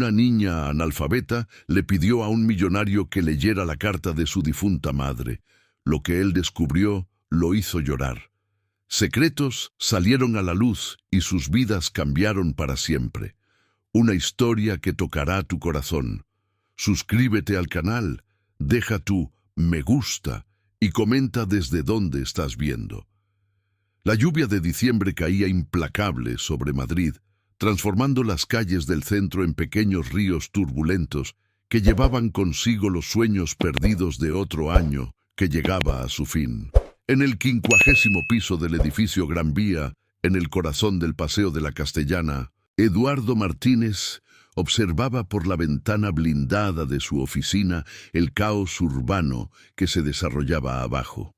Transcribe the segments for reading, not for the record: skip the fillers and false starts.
Una niña analfabeta le pidió a un millonario que leyera la carta de su difunta madre. Lo que él descubrió lo hizo llorar. Secretos salieron a la luz y sus vidas cambiaron para siempre. Una historia que tocará tu corazón. Suscríbete al canal, deja tu me gusta y comenta desde dónde estás viendo. La lluvia de diciembre caía implacable sobre Madrid, transformando las calles del centro en pequeños ríos turbulentos que llevaban consigo los sueños perdidos de otro año que llegaba a su fin. En el 50º piso del edificio Gran Vía, en el corazón del Paseo de la Castellana, Eduardo Martínez observaba por la ventana blindada de su oficina el caos urbano que se desarrollaba abajo.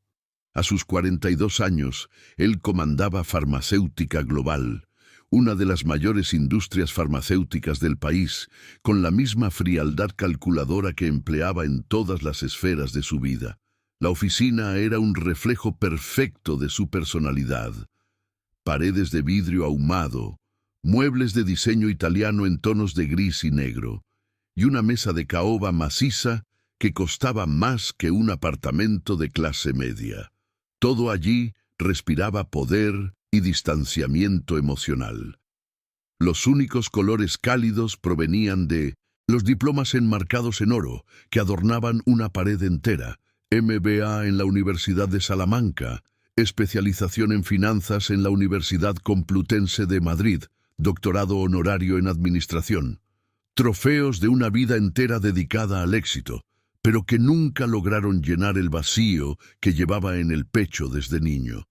A sus 42 años, él comandaba Farmacéutica Global, una de las mayores industrias farmacéuticas del país, con la misma frialdad calculadora que empleaba en todas las esferas de su vida. La oficina era un reflejo perfecto de su personalidad. Paredes de vidrio ahumado, muebles de diseño italiano en tonos de gris y negro, y una mesa de caoba maciza que costaba más que un apartamento de clase media. Todo allí respiraba poder y distanciamiento emocional. Los únicos colores cálidos provenían de los diplomas enmarcados en oro que adornaban una pared entera, MBA en la Universidad de Salamanca, especialización en finanzas en la Universidad Complutense de Madrid, doctorado honorario en administración, trofeos de una vida entera dedicada al éxito, pero que nunca lograron llenar el vacío que llevaba en el pecho desde niño.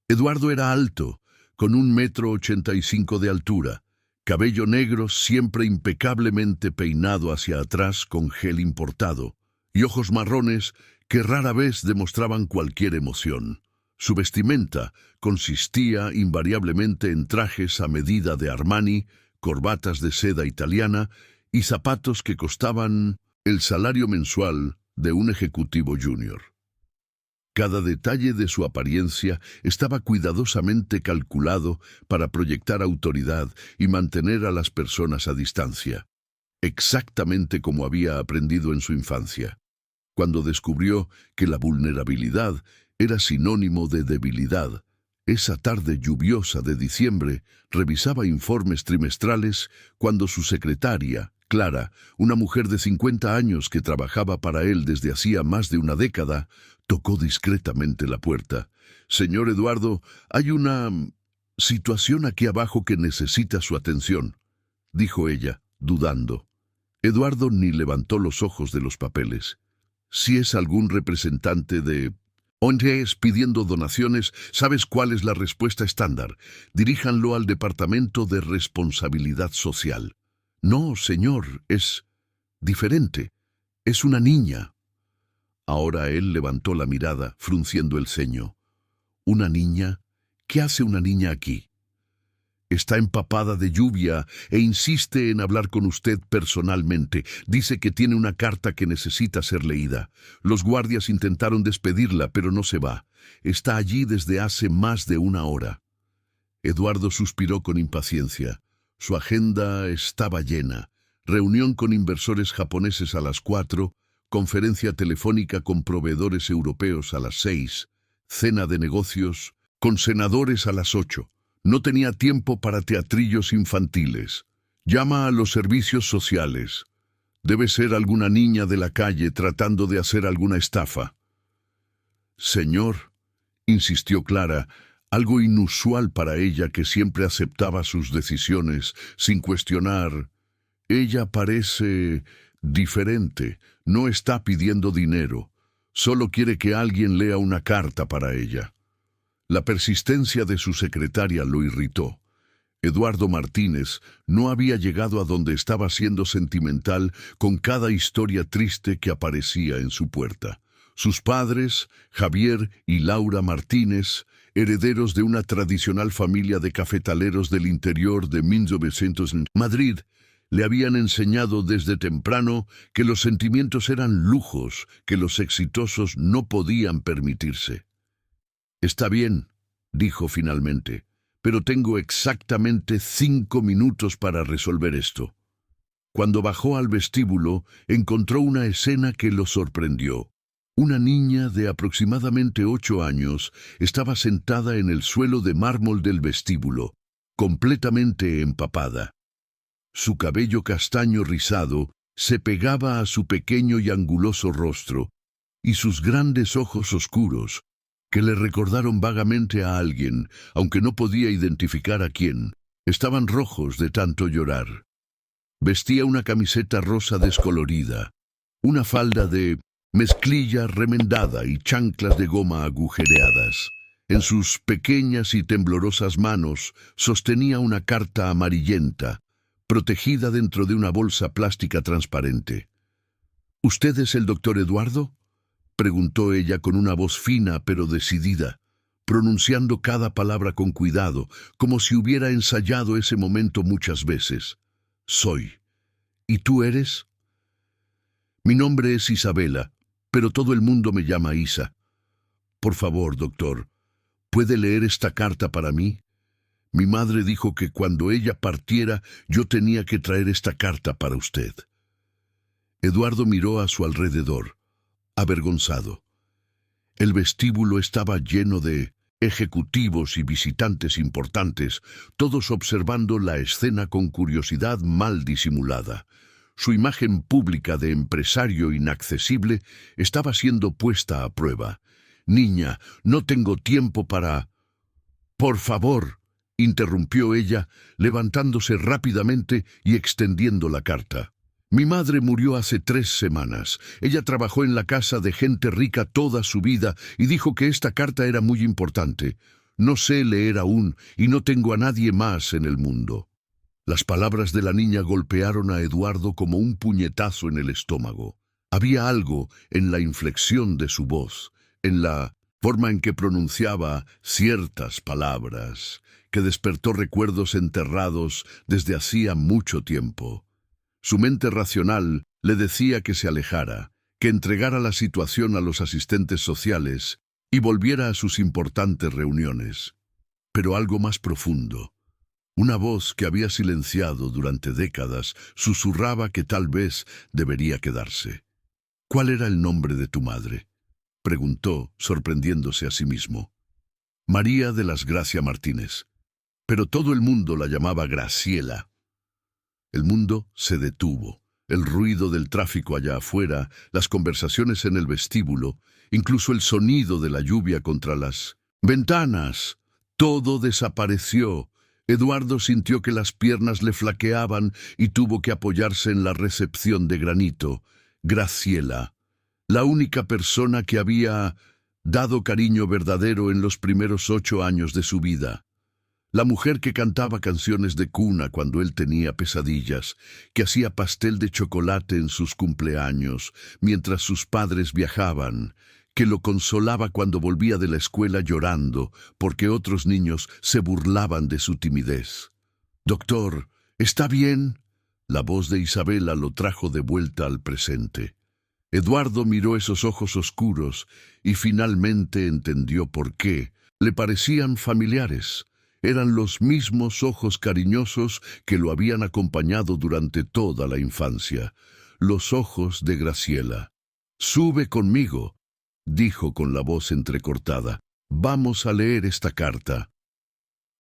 Eduardo era alto, con 1,85 m de altura, cabello negro siempre impecablemente peinado hacia atrás con gel importado, y ojos marrones que rara vez demostraban cualquier emoción. Su vestimenta consistía invariablemente en trajes a medida de Armani, corbatas de seda italiana y zapatos que costaban el salario mensual de un ejecutivo junior. Cada detalle de su apariencia estaba cuidadosamente calculado para proyectar autoridad y mantener a las personas a distancia, exactamente como había aprendido en su infancia. Cuando descubrió que la vulnerabilidad era sinónimo de debilidad, esa tarde lluviosa de diciembre revisaba informes trimestrales cuando su secretaria, Clara, una mujer de 50 años que trabajaba para él desde hacía más de una década, tocó discretamente la puerta. «Señor Eduardo, hay una situación aquí abajo que necesita su atención», dijo ella, dudando. Eduardo ni levantó los ojos de los papeles. «Si es algún representante de ONGs pidiendo donaciones, ¿sabes cuál es la respuesta estándar? Diríjanlo al Departamento de Responsabilidad Social». «No, señor, es diferente. Es una niña». Ahora él levantó la mirada, frunciendo el ceño. «¿Una niña? ¿Qué hace una niña aquí?» «Está empapada de lluvia e insiste en hablar con usted personalmente. Dice que tiene una carta que necesita ser leída. Los guardias intentaron despedirla, pero no se va. Está allí desde hace más de una hora». Eduardo suspiró con impaciencia. Su agenda estaba llena. Reunión con inversores japoneses a las 4, conferencia telefónica con proveedores europeos a las 6, cena de negocios con senadores a las 8. No tenía tiempo para teatrillos infantiles. Llama a los servicios sociales. Debe ser alguna niña de la calle tratando de hacer alguna estafa. «Señor», insistió Clara, algo inusual para ella que siempre aceptaba sus decisiones sin cuestionar. «Ella parece diferente. No está pidiendo dinero. Solo quiere que alguien lea una carta para ella». La persistencia de su secretaria lo irritó. Eduardo Martínez no había llegado a donde estaba siendo sentimental con cada historia triste que aparecía en su puerta. Sus padres, Javier y Laura Martínez, herederos de una tradicional familia de cafetaleros del interior de 1900 en Madrid, le habían enseñado desde temprano que los sentimientos eran lujos que los exitosos no podían permitirse. «Está bien», dijo finalmente, «pero tengo exactamente 5 minutos para resolver esto». Cuando bajó al vestíbulo, encontró una escena que lo sorprendió. Una niña de aproximadamente 8 años estaba sentada en el suelo de mármol del vestíbulo, completamente empapada. Su cabello castaño rizado se pegaba a su pequeño y anguloso rostro, y sus grandes ojos oscuros, que le recordaron vagamente a alguien, aunque no podía identificar a quién, estaban rojos de tanto llorar. Vestía una camiseta rosa descolorida, una falda de mezclilla remendada y chanclas de goma agujereadas. En sus pequeñas y temblorosas manos sostenía una carta amarillenta, protegida dentro de una bolsa plástica transparente. —¿Usted es el doctor Eduardo? —preguntó ella con una voz fina pero decidida, pronunciando cada palabra con cuidado, como si hubiera ensayado ese momento muchas veces. —Soy. ¿Y tú eres? —Mi nombre es Isabela, pero todo el mundo me llama Isa. Por favor, doctor, ¿puede leer esta carta para mí? Mi madre dijo que cuando ella partiera yo tenía que traer esta carta para usted. Eduardo miró a su alrededor, avergonzado. El vestíbulo estaba lleno de ejecutivos y visitantes importantes, todos observando la escena con curiosidad mal disimulada. Su imagen pública de empresario inaccesible estaba siendo puesta a prueba. —Niña, no tengo tiempo para... —Por favor —interrumpió ella, levantándose rápidamente y extendiendo la carta. Mi madre murió hace 3 semanas. Ella trabajó en la casa de gente rica toda su vida y dijo que esta carta era muy importante. No sé leer aún y no tengo a nadie más en el mundo. Las palabras de la niña golpearon a Eduardo como un puñetazo en el estómago. Había algo en la inflexión de su voz, en la forma en que pronunciaba ciertas palabras, que despertó recuerdos enterrados desde hacía mucho tiempo. Su mente racional le decía que se alejara, que entregara la situación a los asistentes sociales y volviera a sus importantes reuniones. Pero algo más profundo, una voz que había silenciado durante décadas, susurraba que tal vez debería quedarse. —¿Cuál era el nombre de tu madre? —preguntó, sorprendiéndose a sí mismo. —María de las Gracia Martínez. Pero todo el mundo la llamaba Graciela. El mundo se detuvo. El ruido del tráfico allá afuera, las conversaciones en el vestíbulo, incluso el sonido de la lluvia contra las ventanas. Todo desapareció. Eduardo sintió que las piernas le flaqueaban y tuvo que apoyarse en la recepción de granito. Graciela, la única persona que había dado cariño verdadero en los primeros 8 años de su vida. La mujer que cantaba canciones de cuna cuando él tenía pesadillas, que hacía pastel de chocolate en sus cumpleaños mientras sus padres viajaban, que lo consolaba cuando volvía de la escuela llorando porque otros niños se burlaban de su timidez. —Doctor, ¿está bien? La voz de Isabela lo trajo de vuelta al presente. Eduardo miró esos ojos oscuros y finalmente entendió por qué. Le parecían familiares. Eran los mismos ojos cariñosos que lo habían acompañado durante toda la infancia. Los ojos de Graciela. —Sube conmigo —dijo con la voz entrecortada—. Vamos a leer esta carta.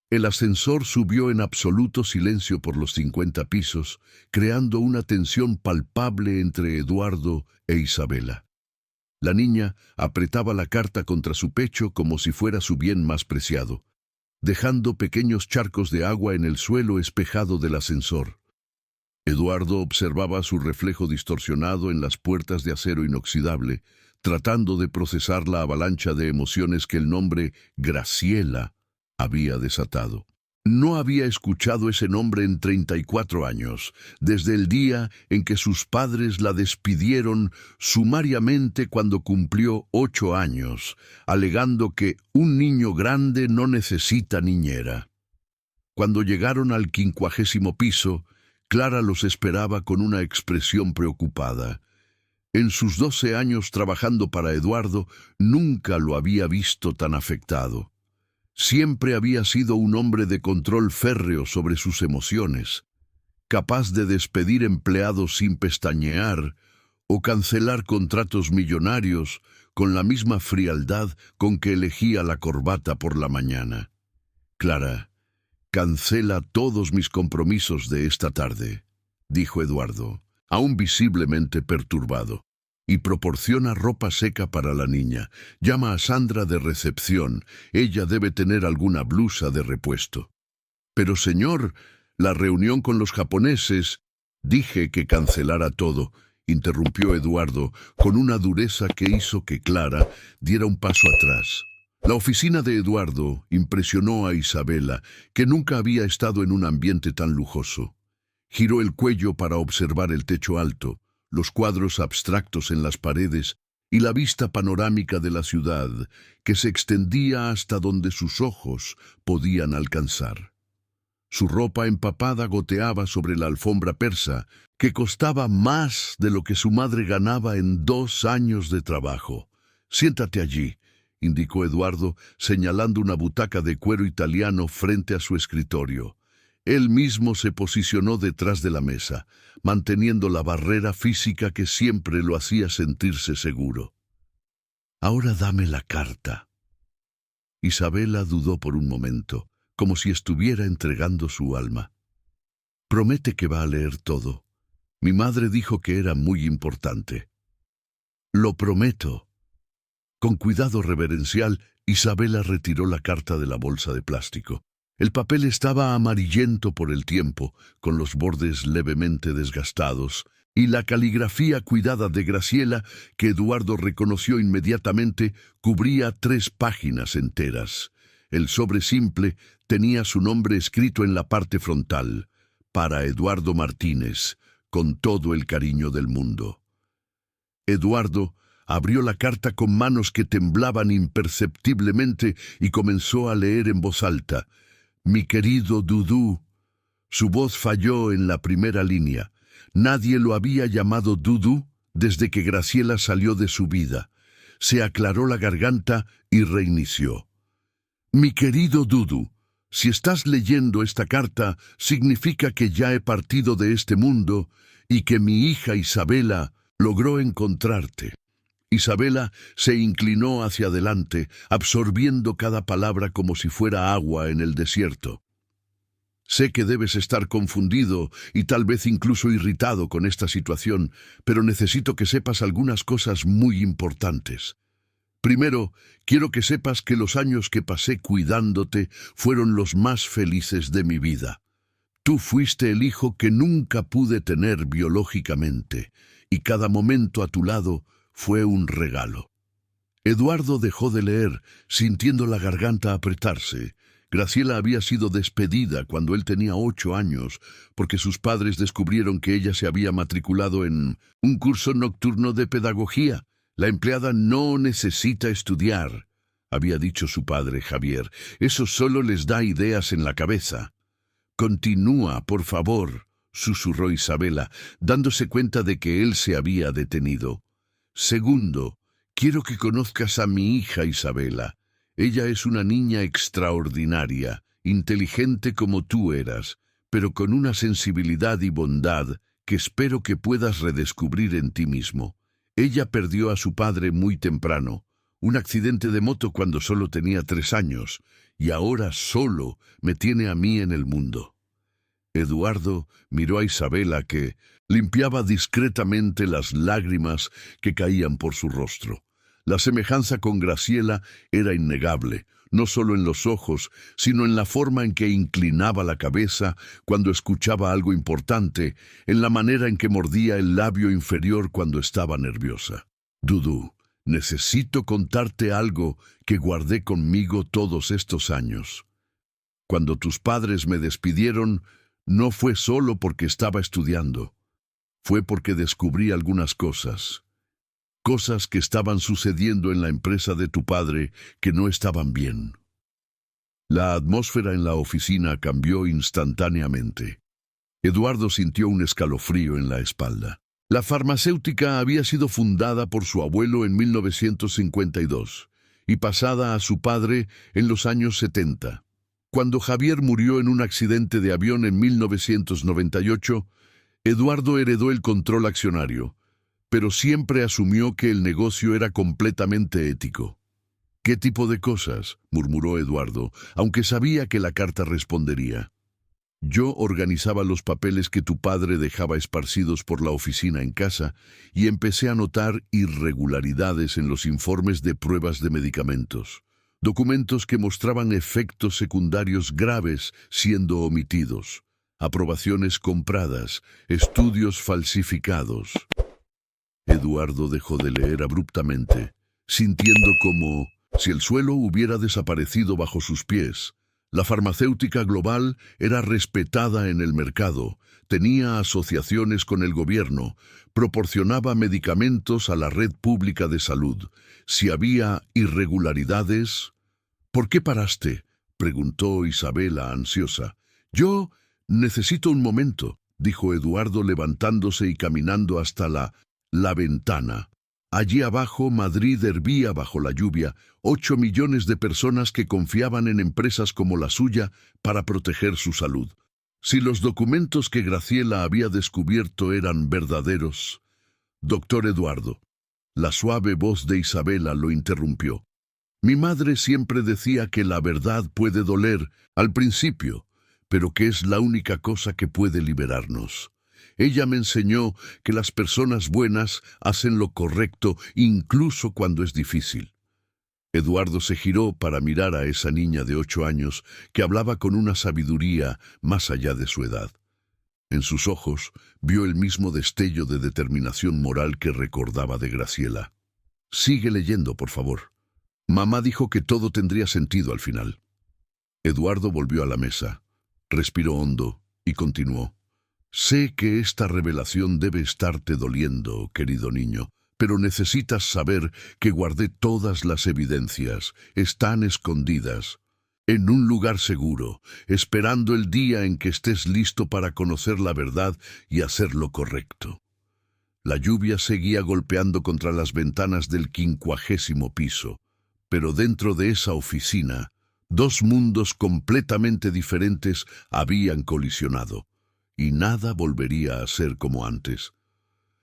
El ascensor subió en absoluto silencio por los 50 pisos, creando una tensión palpable entre Eduardo e Isabela. La niña apretaba la carta contra su pecho como si fuera su bien más preciado, dejando pequeños charcos de agua en el suelo espejado del ascensor. Eduardo observaba su reflejo distorsionado en las puertas de acero inoxidable, tratando de procesar la avalancha de emociones que el nombre Graciela había desatado. No había escuchado ese nombre en 34 años, desde el día en que sus padres la despidieron sumariamente cuando cumplió 8 años, alegando que un niño grande no necesita niñera. Cuando llegaron al 50º piso, Clara los esperaba con una expresión preocupada. En sus 12 años trabajando para Eduardo, nunca lo había visto tan afectado. Siempre había sido un hombre de control férreo sobre sus emociones. capaz de despedir empleados sin pestañear o cancelar contratos millonarios con la misma frialdad con que elegía la corbata por la mañana. «Clara, cancela todos mis compromisos de esta tarde», dijo Eduardo, aún visiblemente perturbado, «y proporciona ropa seca para la niña. Llama a Sandra de recepción. Ella debe tener alguna blusa de repuesto». «Pero señor, la reunión con los japoneses...» «Dije que cancelara todo», interrumpió Eduardo con una dureza que hizo que Clara diera un paso atrás. La oficina de Eduardo impresionó a Isabela, que nunca había estado en un ambiente tan lujoso. Giró el cuello para observar el techo alto, los cuadros abstractos en las paredes y la vista panorámica de la ciudad que se extendía hasta donde sus ojos podían alcanzar. Su ropa empapada goteaba sobre la alfombra persa, que costaba más de lo que su madre ganaba en 2 años de trabajo. «Siéntate allí», indicó Eduardo, señalando una butaca de cuero italiano frente a su escritorio. Él mismo se posicionó detrás de la mesa, manteniendo la barrera física que siempre lo hacía sentirse seguro. «Ahora dame la carta». Isabela dudó por un momento, como si estuviera entregando su alma. «Promete que va a leer todo. Mi madre dijo que era muy importante». «Lo prometo». Con cuidado reverencial, Isabela retiró la carta de la bolsa de plástico. El papel estaba amarillento por el tiempo, con los bordes levemente desgastados, y la caligrafía cuidada de Graciela, que Eduardo reconoció inmediatamente, cubría 3 páginas enteras. El sobre simple tenía su nombre escrito en la parte frontal: «Para Eduardo Martínez, con todo el cariño del mundo». Eduardo abrió la carta con manos que temblaban imperceptiblemente y comenzó a leer en voz alta: «Mi querido Dudú». Su voz falló en la primera línea. Nadie lo había llamado Dudú desde que Graciela salió de su vida. Se aclaró la garganta y reinició. «Mi querido Dudú, si estás leyendo esta carta, significa que ya he partido de este mundo y que mi hija Isabela logró encontrarte». Isabela se inclinó hacia adelante, absorbiendo cada palabra como si fuera agua en el desierto. «Sé que debes estar confundido y tal vez incluso irritado con esta situación, pero necesito que sepas algunas cosas muy importantes. Primero, quiero que sepas que los años que pasé cuidándote fueron los más felices de mi vida. Tú fuiste el hijo que nunca pude tener biológicamente, y cada momento a tu lado fue un regalo». Eduardo dejó de leer, sintiendo la garganta apretarse. Graciela había sido despedida cuando él tenía 8 años, porque sus padres descubrieron que ella se había matriculado en un curso nocturno de pedagogía. «La empleada no necesita estudiar», había dicho su padre Javier. «Eso solo les da ideas en la cabeza». «Continúa, por favor», susurró Isabela, dándose cuenta de que él se había detenido. «Segundo, quiero que conozcas a mi hija Isabela. Ella es una niña extraordinaria, inteligente como tú eras, pero con una sensibilidad y bondad que espero que puedas redescubrir en ti mismo. Ella perdió a su padre muy temprano, un accidente de moto cuando solo tenía 3 años, y ahora solo me tiene a mí en el mundo». Eduardo miró a Isabela, que limpiaba discretamente las lágrimas que caían por su rostro. La semejanza con Graciela era innegable, no solo en los ojos, sino en la forma en que inclinaba la cabeza cuando escuchaba algo importante, en la manera en que mordía el labio inferior cuando estaba nerviosa. «Dudú, necesito contarte algo que guardé conmigo todos estos años. Cuando tus padres me despidieron, no fue solo porque estaba estudiando. Fue porque descubrí algunas cosas que estaban sucediendo en la empresa de tu padre que no estaban bien». La atmósfera en la oficina cambió instantáneamente. Eduardo sintió un escalofrío en la espalda. La farmacéutica había sido fundada por su abuelo en 1952 y pasada a su padre en los años 70. Cuando Javier murió en un accidente de avión en 1998, Eduardo heredó el control accionario, pero siempre asumió que el negocio era completamente ético. «¿Qué tipo de cosas?», murmuró Eduardo, aunque sabía que la carta respondería. «Yo organizaba los papeles que tu padre dejaba esparcidos por la oficina en casa y empecé a notar irregularidades en los informes de pruebas de medicamentos. Documentos que mostraban efectos secundarios graves siendo omitidos, aprobaciones compradas, estudios falsificados». Eduardo dejó de leer abruptamente, sintiendo como si el suelo hubiera desaparecido bajo sus pies. La farmacéutica global era respetada en el mercado, tenía asociaciones con el gobierno, proporcionaba medicamentos a la red pública de salud. Si había irregularidades... «¿Por qué paraste?», preguntó Isabela ansiosa. «Yo necesito un momento», dijo Eduardo levantándose y caminando hasta la ventana. Allí abajo, Madrid hervía bajo la lluvia, 8 millones de personas que confiaban en empresas como la suya para proteger su salud. Si los documentos que Graciela había descubierto eran verdaderos... «Doctor Eduardo», la suave voz de Isabela lo interrumpió. «Mi madre siempre decía que la verdad puede doler al principio, pero que es la única cosa que puede liberarnos. Ella me enseñó que las personas buenas hacen lo correcto incluso cuando es difícil». Eduardo se giró para mirar a esa niña de 8 años que hablaba con una sabiduría más allá de su edad. En sus ojos vio el mismo destello de determinación moral que recordaba de Graciela. «Sigue leyendo, por favor. Mamá dijo que todo tendría sentido al final». Eduardo volvió a la mesa, respiró hondo y continuó. «Sé que esta revelación debe estarte doliendo, querido niño, pero necesitas saber que guardé todas las evidencias. Están escondidas, en un lugar seguro, esperando el día en que estés listo para conocer la verdad y hacer lo correcto». La lluvia seguía golpeando contra las ventanas del 50º piso, pero dentro de esa oficina, 2 mundos completamente diferentes habían colisionado, y nada volvería a ser como antes.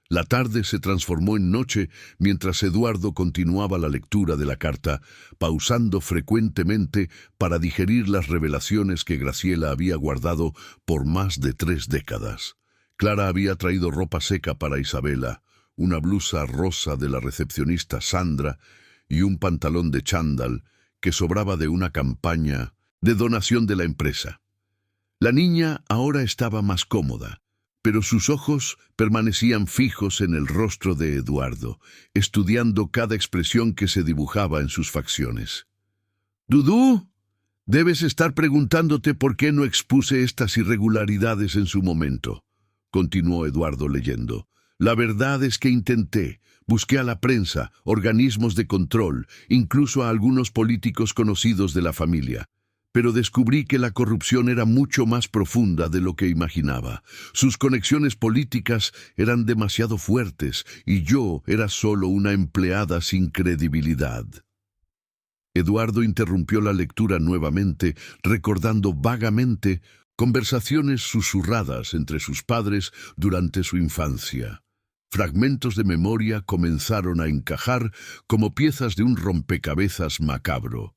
La tarde se transformó en noche mientras Eduardo continuaba la lectura de la carta, pausando frecuentemente para digerir las revelaciones que Graciela había guardado por más de 3 décadas. Clara había traído ropa seca para Isabela, una blusa rosa de la recepcionista Sandra y un pantalón de chándal que sobraba de una campaña de donación de la empresa. La niña ahora estaba más cómoda, pero sus ojos permanecían fijos en el rostro de Eduardo, estudiando cada expresión que se dibujaba en sus facciones. «Dudú, debes estar preguntándote por qué no expuse estas irregularidades en su momento», continuó Eduardo leyendo. «La verdad es que intenté. Busqué a la prensa, organismos de control, incluso a algunos políticos conocidos de la familia. Pero descubrí que la corrupción era mucho más profunda de lo que imaginaba. Sus conexiones políticas eran demasiado fuertes y yo era solo una empleada sin credibilidad». Eduardo interrumpió la lectura nuevamente, recordando vagamente conversaciones susurradas entre sus padres durante su infancia. Fragmentos de memoria comenzaron a encajar como piezas de un rompecabezas macabro.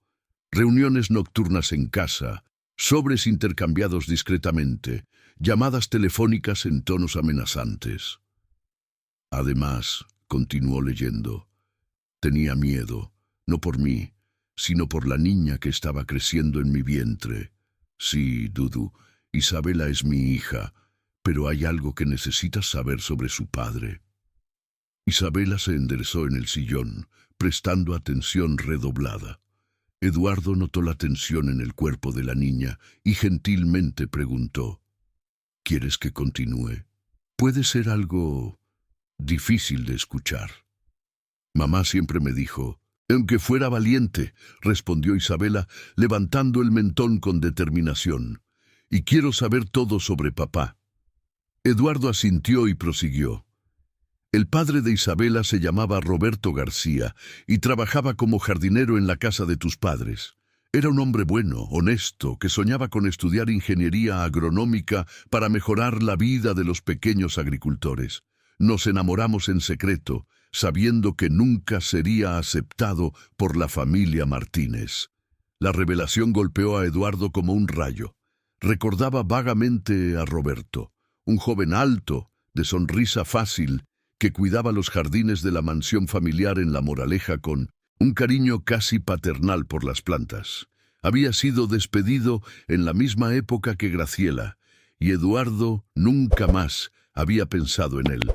Reuniones nocturnas en casa, sobres intercambiados discretamente, llamadas telefónicas en tonos amenazantes. Además, continuó leyendo, tenía miedo, no por mí, sino por la niña que estaba creciendo en mi vientre. Sí, Dudu, Isabela es mi hija, pero hay algo que necesitas saber sobre su padre. Isabela se enderezó en el sillón, prestando atención redoblada. Eduardo notó la tensión en el cuerpo de la niña y gentilmente preguntó, ¿quieres que continúe? Puede ser algo difícil de escuchar. Mamá siempre me dijo, aunque fuera valiente, respondió Isabela, levantando el mentón con determinación. Y quiero saber todo sobre papá. Eduardo asintió y prosiguió. El padre de Isabela se llamaba Roberto García y trabajaba como jardinero en la casa de tus padres. Era un hombre bueno, honesto, que soñaba con estudiar ingeniería agronómica para mejorar la vida de los pequeños agricultores. Nos enamoramos en secreto, sabiendo que nunca sería aceptado por la familia Martínez. La revelación golpeó a Eduardo como un rayo. Recordaba vagamente a Roberto, un joven alto, de sonrisa fácil, que cuidaba los jardines de la mansión familiar en La Moraleja con un cariño casi paternal por las plantas. Había sido despedido en la misma época que Graciela, y Eduardo nunca más había pensado en él.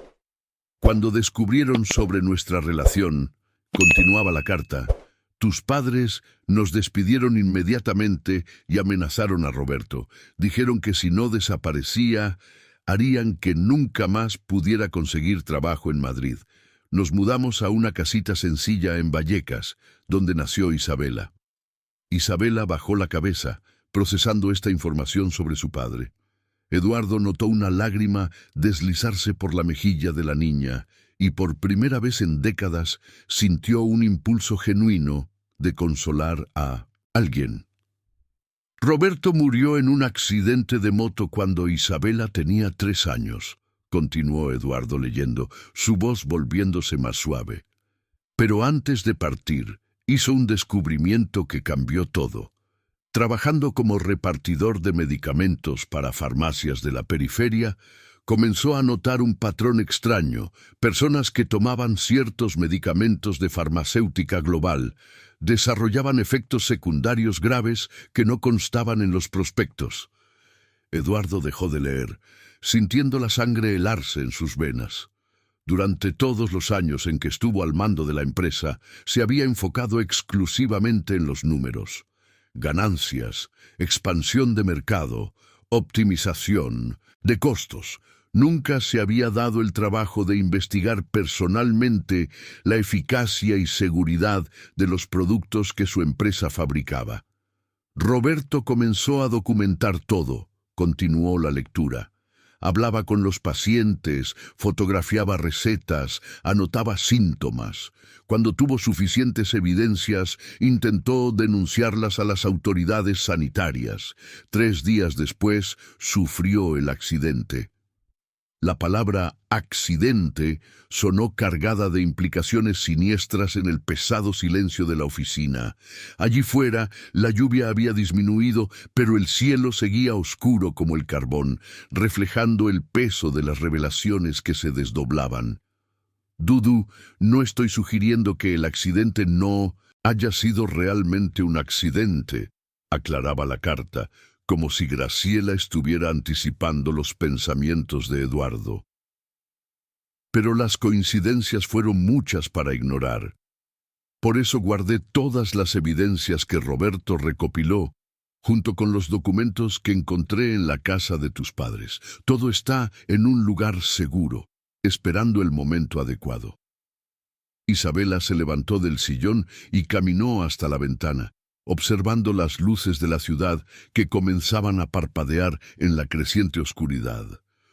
Cuando descubrieron sobre nuestra relación, continuaba la carta, tus padres nos despidieron inmediatamente y amenazaron a Roberto. Dijeron que si no desaparecía, harían que nunca más pudiera conseguir trabajo en Madrid. Nos mudamos a una casita sencilla en Vallecas, donde nació Isabela. Isabela bajó la cabeza, procesando esta información sobre su padre. Eduardo notó una lágrima deslizarse por la mejilla de la niña y por primera vez en décadas sintió un impulso genuino de consolar a alguien. Roberto murió en un accidente de moto cuando Isabela tenía 3 años, continuó Eduardo leyendo, su voz volviéndose más suave. Pero antes de partir, hizo un descubrimiento que cambió todo. Trabajando como repartidor de medicamentos para farmacias de la periferia, comenzó a notar un patrón extraño. Personas que tomaban ciertos medicamentos de farmacéutica global desarrollaban efectos secundarios graves que no constaban en los prospectos. Eduardo dejó de leer, sintiendo la sangre helarse en sus venas. Durante todos los años en que estuvo al mando de la empresa, se había enfocado exclusivamente en los números. Ganancias, expansión de mercado, optimización de costos. Nunca se había dado el trabajo de investigar personalmente la eficacia y seguridad de los productos que su empresa fabricaba. Roberto comenzó a documentar todo, continuó la lectura. Hablaba con los pacientes, fotografiaba recetas, anotaba síntomas. Cuando tuvo suficientes evidencias, intentó denunciarlas a las autoridades sanitarias. 3 días después, sufrió el accidente. La palabra accidente sonó cargada de implicaciones siniestras en el pesado silencio de la oficina. Allí fuera, la lluvia había disminuido, pero el cielo seguía oscuro como el carbón, reflejando el peso de las revelaciones que se desdoblaban. Dudu, no estoy sugiriendo que el accidente no haya sido realmente un accidente, aclaraba la carta, como si Graciela estuviera anticipando los pensamientos de Eduardo. Pero las coincidencias fueron muchas para ignorar. Por eso guardé todas las evidencias que Roberto recopiló, junto con los documentos que encontré en la casa de tus padres. Todo está en un lugar seguro, esperando el momento adecuado. Isabela se levantó del sillón y caminó hasta la ventana, observando las luces de la ciudad que comenzaban a parpadear en la creciente oscuridad.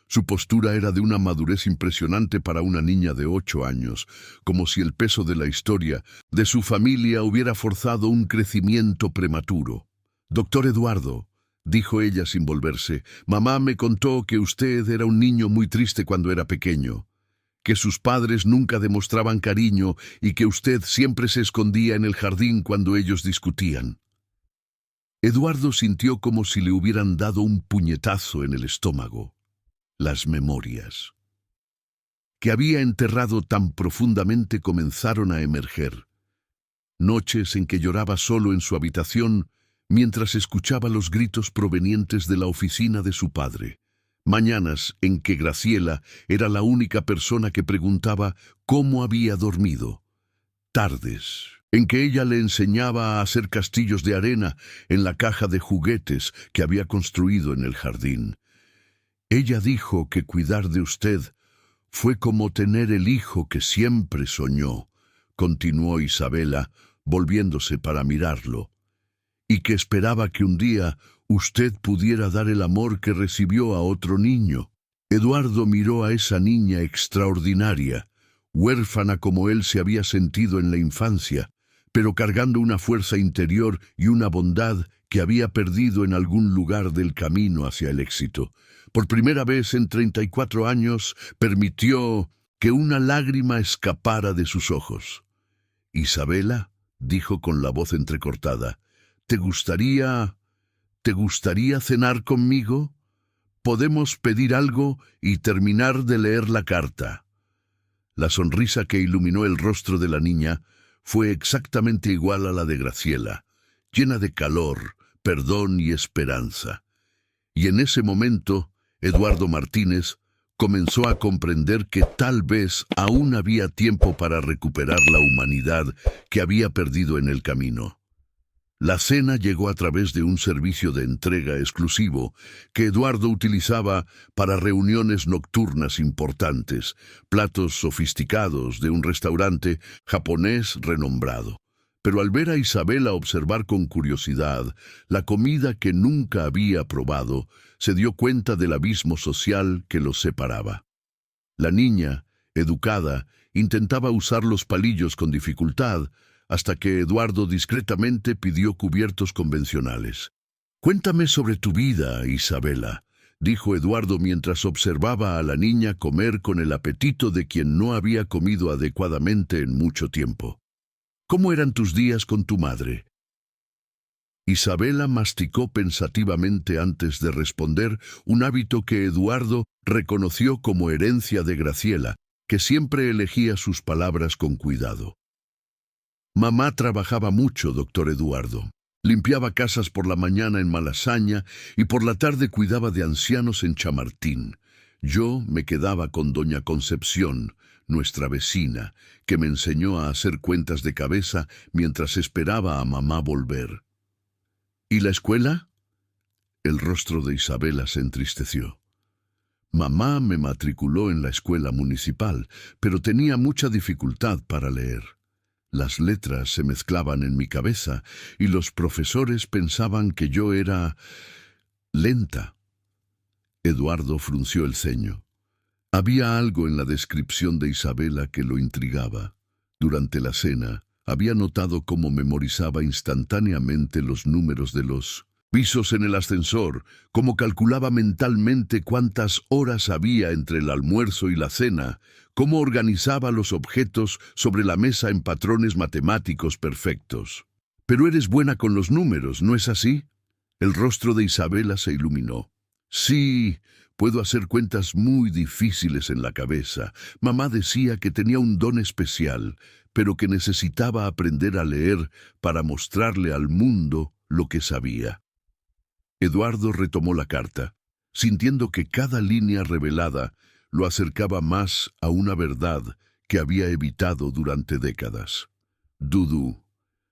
Su postura era de una madurez impresionante para una niña de 8 años, como si el peso de la historia de su familia hubiera forzado un crecimiento prematuro. «Doctor Eduardo», dijo ella sin volverse, «mamá me contó que usted era un niño muy triste cuando era pequeño, que sus padres nunca demostraban cariño y que usted siempre se escondía en el jardín cuando ellos discutían». Eduardo sintió como si le hubieran dado un puñetazo en el estómago. Las memorias que había enterrado tan profundamente comenzaron a emerger. Noches en que lloraba solo en su habitación mientras escuchaba los gritos provenientes de la oficina de su padre. Mañanas en que Graciela era la única persona que preguntaba cómo había dormido. Tardes en que ella le enseñaba a hacer castillos de arena en la caja de juguetes que había construido en el jardín. Ella dijo que cuidar de usted fue como tener el hijo que siempre soñó, continuó Isabela, volviéndose para mirarlo, y que esperaba que un día usted pudiera dar el amor que recibió a otro niño. Eduardo miró a esa niña extraordinaria, huérfana como él se había sentido en la infancia, pero cargando una fuerza interior y una bondad que había perdido en algún lugar del camino hacia el éxito. Por primera vez en 34 años permitió que una lágrima escapara de sus ojos. «Isabela», dijo con la voz entrecortada, ¿te gustaría cenar conmigo? Podemos pedir algo y terminar de leer la carta». La sonrisa que iluminó el rostro de la niña fue exactamente igual a la de Graciela, llena de calor, perdón y esperanza. Y en ese momento, Eduardo Martínez comenzó a comprender que tal vez aún había tiempo para recuperar la humanidad que había perdido en el camino. La cena llegó a través de un servicio de entrega exclusivo que Eduardo utilizaba para reuniones nocturnas importantes, platos sofisticados de un restaurante japonés renombrado. Pero al ver a Isabela observar con curiosidad la comida que nunca había probado, se dio cuenta del abismo social que los separaba. La niña, educada, intentaba usar los palillos con dificultad, hasta que Eduardo discretamente pidió cubiertos convencionales. «Cuéntame sobre tu vida, Isabela», dijo Eduardo mientras observaba a la niña comer con el apetito de quien no había comido adecuadamente en mucho tiempo. «¿Cómo eran tus días con tu madre?» Isabela masticó pensativamente antes de responder, un hábito que Eduardo reconoció como herencia de Graciela, que siempre elegía sus palabras con cuidado. «Mamá trabajaba mucho, doctor Eduardo. Limpiaba casas por la mañana en Malasaña y por la tarde cuidaba de ancianos en Chamartín. Yo me quedaba con doña Concepción, nuestra vecina, que me enseñó a hacer cuentas de cabeza mientras esperaba a mamá volver». «¿Y la escuela?» El rostro de Isabela se entristeció. «Mamá me matriculó en la escuela municipal, pero tenía mucha dificultad para leer. Las letras se mezclaban en mi cabeza y los profesores pensaban que yo era lenta». Eduardo frunció el ceño. Había algo en la descripción de Isabela que lo intrigaba. Durante la cena, había notado cómo memorizaba instantáneamente los números de los pisos en el ascensor, cómo calculaba mentalmente cuántas horas había entre el almuerzo y la cena, cómo organizaba los objetos sobre la mesa en patrones matemáticos perfectos. «Pero eres buena con los números, ¿no es así?» El rostro de Isabela se iluminó. «Sí, puedo hacer cuentas muy difíciles en la cabeza. Mamá decía que tenía un don especial, pero que necesitaba aprender a leer para mostrarle al mundo lo que sabía». Eduardo retomó la carta, sintiendo que cada línea revelada lo acercaba más a una verdad que había evitado durante décadas. «Dudu,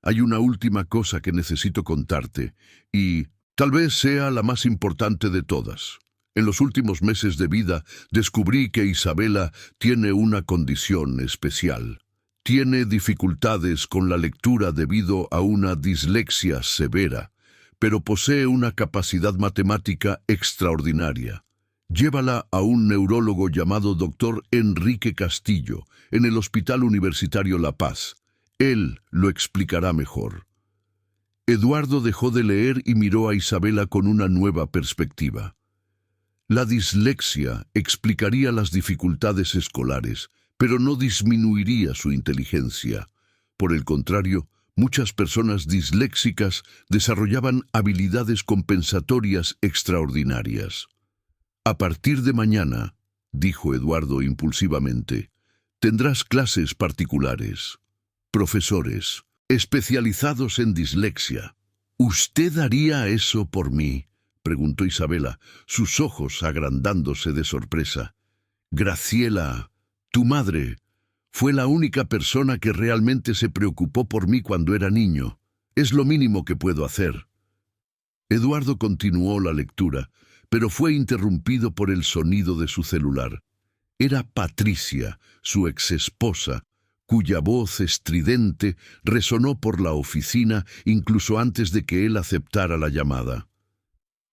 hay una última cosa que necesito contarte, y tal vez sea la más importante de todas. En los últimos meses de vida descubrí que Isabela tiene una condición especial. Tiene dificultades con la lectura debido a una dislexia severa, pero posee una capacidad matemática extraordinaria. Llévala a un neurólogo llamado Dr. Enrique Castillo, en el Hospital Universitario La Paz. Él lo explicará mejor». Eduardo dejó de leer y miró a Isabela con una nueva perspectiva. La dislexia explicaría las dificultades escolares, pero no disminuiría su inteligencia. Por el contrario, muchas personas disléxicas desarrollaban habilidades compensatorias extraordinarias. «A partir de mañana», dijo Eduardo impulsivamente, «tendrás clases particulares, profesores especializados en dislexia». «¿Usted haría eso por mí?», preguntó Isabela, sus ojos agrandándose de sorpresa. «Graciela, tu madre, fue la única persona que realmente se preocupó por mí cuando era niño. Es lo mínimo que puedo hacer». Eduardo continuó la lectura, pero fue interrumpido por el sonido de su celular. Era Patricia, su exesposa, cuya voz estridente resonó por la oficina incluso antes de que él aceptara la llamada.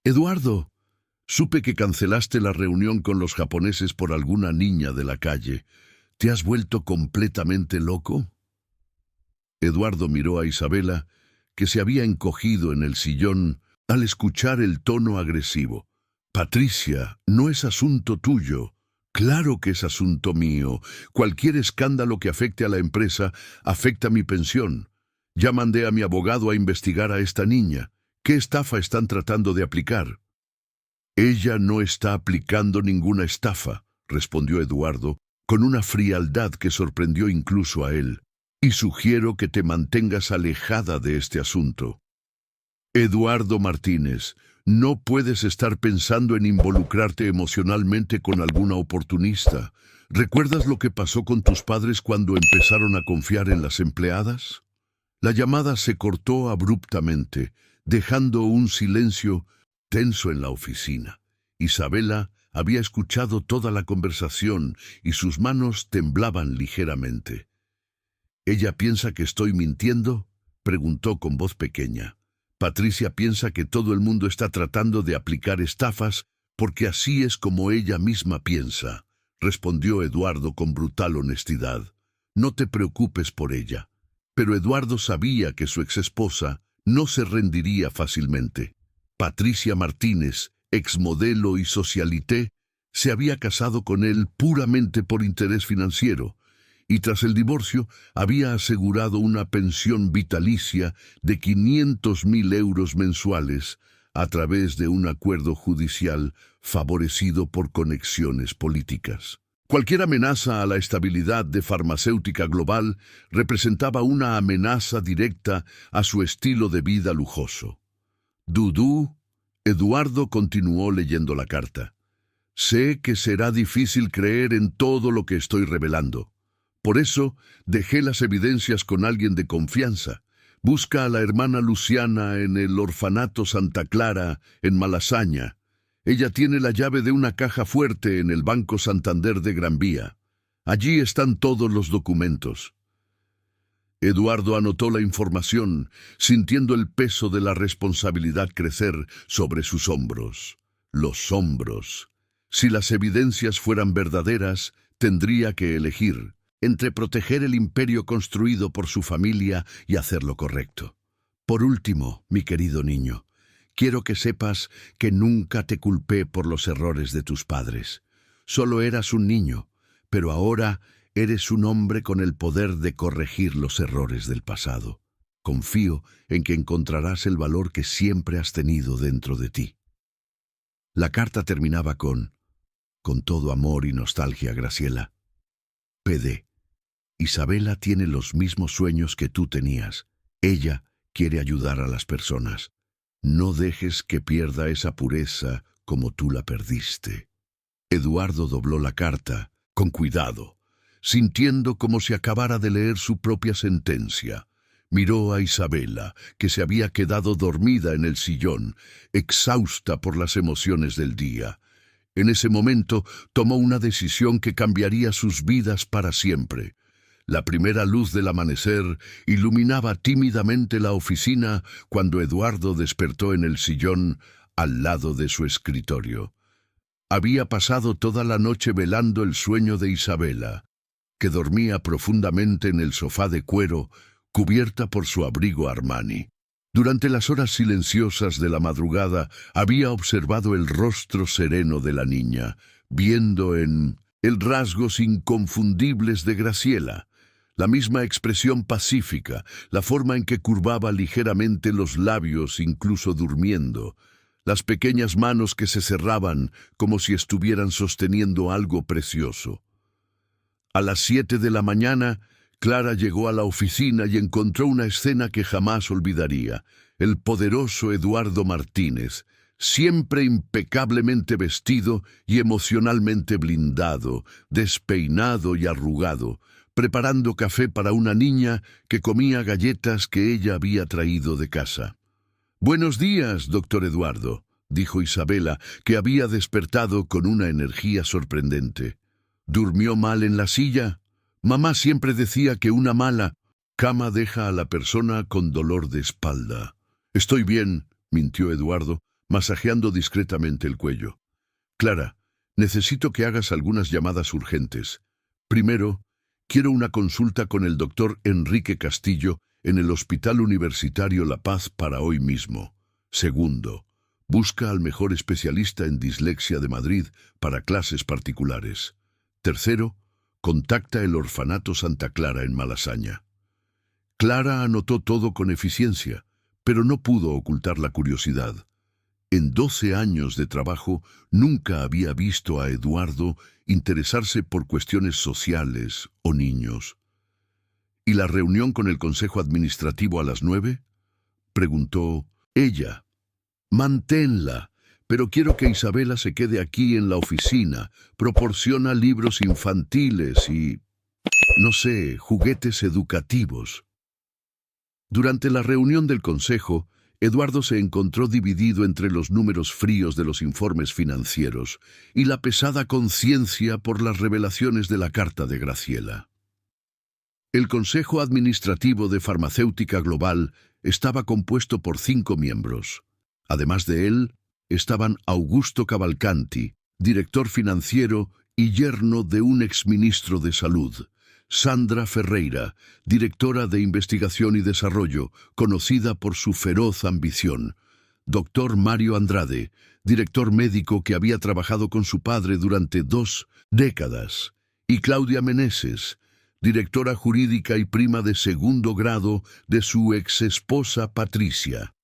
«Eduardo, supe que cancelaste la reunión con los japoneses por alguna niña de la calle. ¿Te has vuelto completamente loco?». Eduardo miró a Isabela, que se había encogido en el sillón al escuchar el tono agresivo. Patricia, no es asunto tuyo. Claro que es asunto mío. Cualquier escándalo que afecte a la empresa afecta mi pensión. Ya mandé a mi abogado a investigar a esta niña. ¿Qué estafa están tratando de aplicar? Ella no está aplicando ninguna estafa, respondió Eduardo, con una frialdad que sorprendió incluso a él. Y sugiero que te mantengas alejada de este asunto. Eduardo Martínez, no puedes estar pensando en involucrarte emocionalmente con alguna oportunista. ¿Recuerdas lo que pasó con tus padres cuando empezaron a confiar en las empleadas? La llamada se cortó abruptamente, dejando un silencio tenso en la oficina. Isabela había escuchado toda la conversación y sus manos temblaban ligeramente. ¿Ella piensa que estoy mintiendo?, preguntó con voz pequeña. Patricia piensa que todo el mundo está tratando de aplicar estafas porque así es como ella misma piensa, respondió Eduardo con brutal honestidad. No te preocupes por ella. Pero Eduardo sabía que su exesposa no se rendiría fácilmente. Patricia Martínez, exmodelo y socialité, se había casado con él puramente por interés financiero, y tras el divorcio había asegurado una pensión vitalicia de 500.000 euros mensuales a través de un acuerdo judicial favorecido por conexiones políticas. Cualquier amenaza a la estabilidad de Farmacéutica Global representaba una amenaza directa a su estilo de vida lujoso. Dudú, Eduardo continuó leyendo la carta. Sé que será difícil creer en todo lo que estoy revelando. Por eso dejé las evidencias con alguien de confianza. Busca a la hermana Luciana en el orfanato Santa Clara, en Malasaña. Ella tiene la llave de una caja fuerte en el Banco Santander de Gran Vía. Allí están todos los documentos. Eduardo anotó la información, sintiendo el peso de la responsabilidad crecer sobre sus hombros. Los hombros. Si las evidencias fueran verdaderas, tendría que elegir entre proteger el imperio construido por su familia y hacer lo correcto. Por último, mi querido niño, quiero que sepas que nunca te culpé por los errores de tus padres. Solo eras un niño, pero ahora eres un hombre con el poder de corregir los errores del pasado. Confío en que encontrarás el valor que siempre has tenido dentro de ti. La carta terminaba con todo amor y nostalgia, Graciela. PD. Isabela tiene los mismos sueños que tú tenías. Ella quiere ayudar a las personas. No dejes que pierda esa pureza como tú la perdiste. Eduardo dobló la carta, con cuidado, sintiendo como si acabara de leer su propia sentencia. Miró a Isabela, que se había quedado dormida en el sillón, exhausta por las emociones del día. En ese momento tomó una decisión que cambiaría sus vidas para siempre. La primera luz del amanecer iluminaba tímidamente la oficina cuando Eduardo despertó en el sillón al lado de su escritorio. Había pasado toda la noche velando el sueño de Isabela, que dormía profundamente en el sofá de cuero, cubierta por su abrigo Armani. Durante las horas silenciosas de la madrugada había observado el rostro sereno de la niña, viendo en él rasgos inconfundibles de Graciela. La misma expresión pacífica, la forma en que curvaba ligeramente los labios incluso durmiendo, las pequeñas manos que se cerraban como si estuvieran sosteniendo algo precioso. A las 7 de la mañana, Clara llegó a la oficina y encontró una escena que jamás olvidaría. El poderoso Eduardo Martínez, siempre impecablemente vestido y emocionalmente blindado, despeinado y arrugado, preparando café para una niña que comía galletas que ella había traído de casa. «Buenos días, doctor Eduardo», dijo Isabela, que había despertado con una energía sorprendente. «¿Durmió mal en la silla? Mamá siempre decía que una mala cama deja a la persona con dolor de espalda». «Estoy bien», mintió Eduardo, masajeando discretamente el cuello. «Clara, necesito que hagas algunas llamadas urgentes. Primero, quiero una consulta con el doctor Enrique Castillo en el Hospital Universitario La Paz para hoy mismo. Segundo, busca al mejor especialista en dislexia de Madrid para clases particulares. Tercero, contacta el Orfanato Santa Clara en Malasaña. Clara anotó todo con eficiencia, pero no pudo ocultar la curiosidad. En 12 años de trabajo nunca había visto a Eduardo interesarse por cuestiones sociales o niños. ¿Y la reunión con el Consejo Administrativo a las 9? Preguntó ella. Manténla, pero quiero que Isabela se quede aquí en la oficina. Proporciona libros infantiles y, no sé, juguetes educativos. Durante la reunión del Consejo, Eduardo se encontró dividido entre los números fríos de los informes financieros y la pesada conciencia por las revelaciones de la carta de Graciela. El Consejo Administrativo de Farmacéutica Global estaba compuesto por 5 miembros. Además de él, estaban Augusto Cavalcanti, director financiero y yerno de un exministro de Salud; Sandra Ferreira, directora de Investigación y Desarrollo, conocida por su feroz ambición; Dr. Mario Andrade, director médico que había trabajado con su padre durante 2 décadas; y Claudia Meneses, directora jurídica y prima de segundo grado de su exesposa Patricia.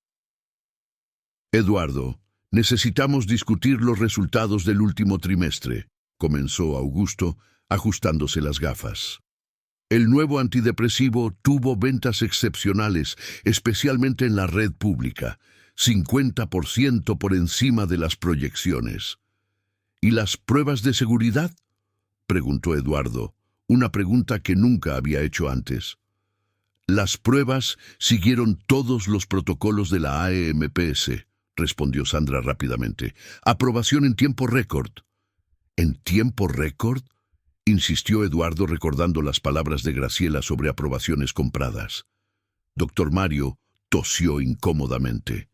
Eduardo, necesitamos discutir los resultados del último trimestre, comenzó Augusto, ajustándose las gafas. El nuevo antidepresivo tuvo ventas excepcionales, especialmente en la red pública, 50% por encima de las proyecciones. ¿Y las pruebas de seguridad?, preguntó Eduardo, una pregunta que nunca había hecho antes. Las pruebas siguieron todos los protocolos de la AEMPS, respondió Sandra rápidamente. Aprobación en tiempo récord. ¿En tiempo récord?, insistió Eduardo recordando las palabras de Graciela sobre aprobaciones compradas. Doctor Mario tosió incómodamente.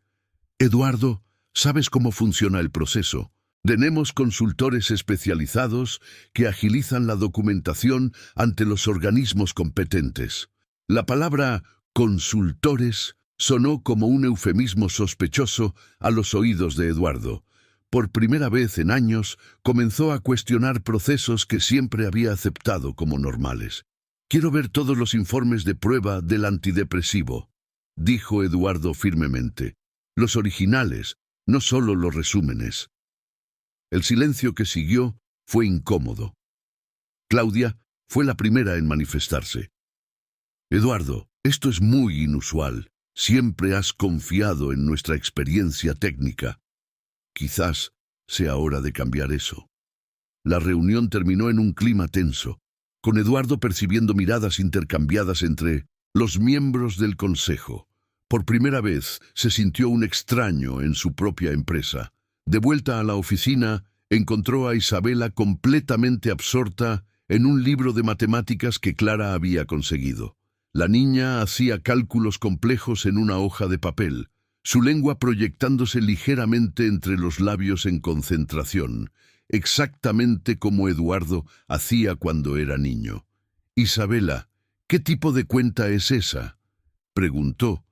Eduardo, ¿sabes cómo funciona el proceso? Tenemos consultores especializados que agilizan la documentación ante los organismos competentes. La palabra consultores sonó como un eufemismo sospechoso a los oídos de Eduardo. Por primera vez en años, comenzó a cuestionar procesos que siempre había aceptado como normales. Quiero ver todos los informes de prueba del antidepresivo, dijo Eduardo firmemente. Los originales, no solo los resúmenes. El silencio que siguió fue incómodo. Claudia fue la primera en manifestarse. Eduardo, esto es muy inusual. Siempre has confiado en nuestra experiencia técnica. Quizás sea hora de cambiar eso. La reunión terminó en un clima tenso, con Eduardo percibiendo miradas intercambiadas entre los miembros del consejo. Por primera vez se sintió un extraño en su propia empresa. De vuelta a la oficina, encontró a Isabela completamente absorta en un libro de matemáticas que Clara había conseguido. La niña hacía cálculos complejos en una hoja de papel, su lengua proyectándose ligeramente entre los labios en concentración, exactamente como Eduardo hacía cuando era niño. «Isabela, ¿qué tipo de cuenta es esa?», preguntó,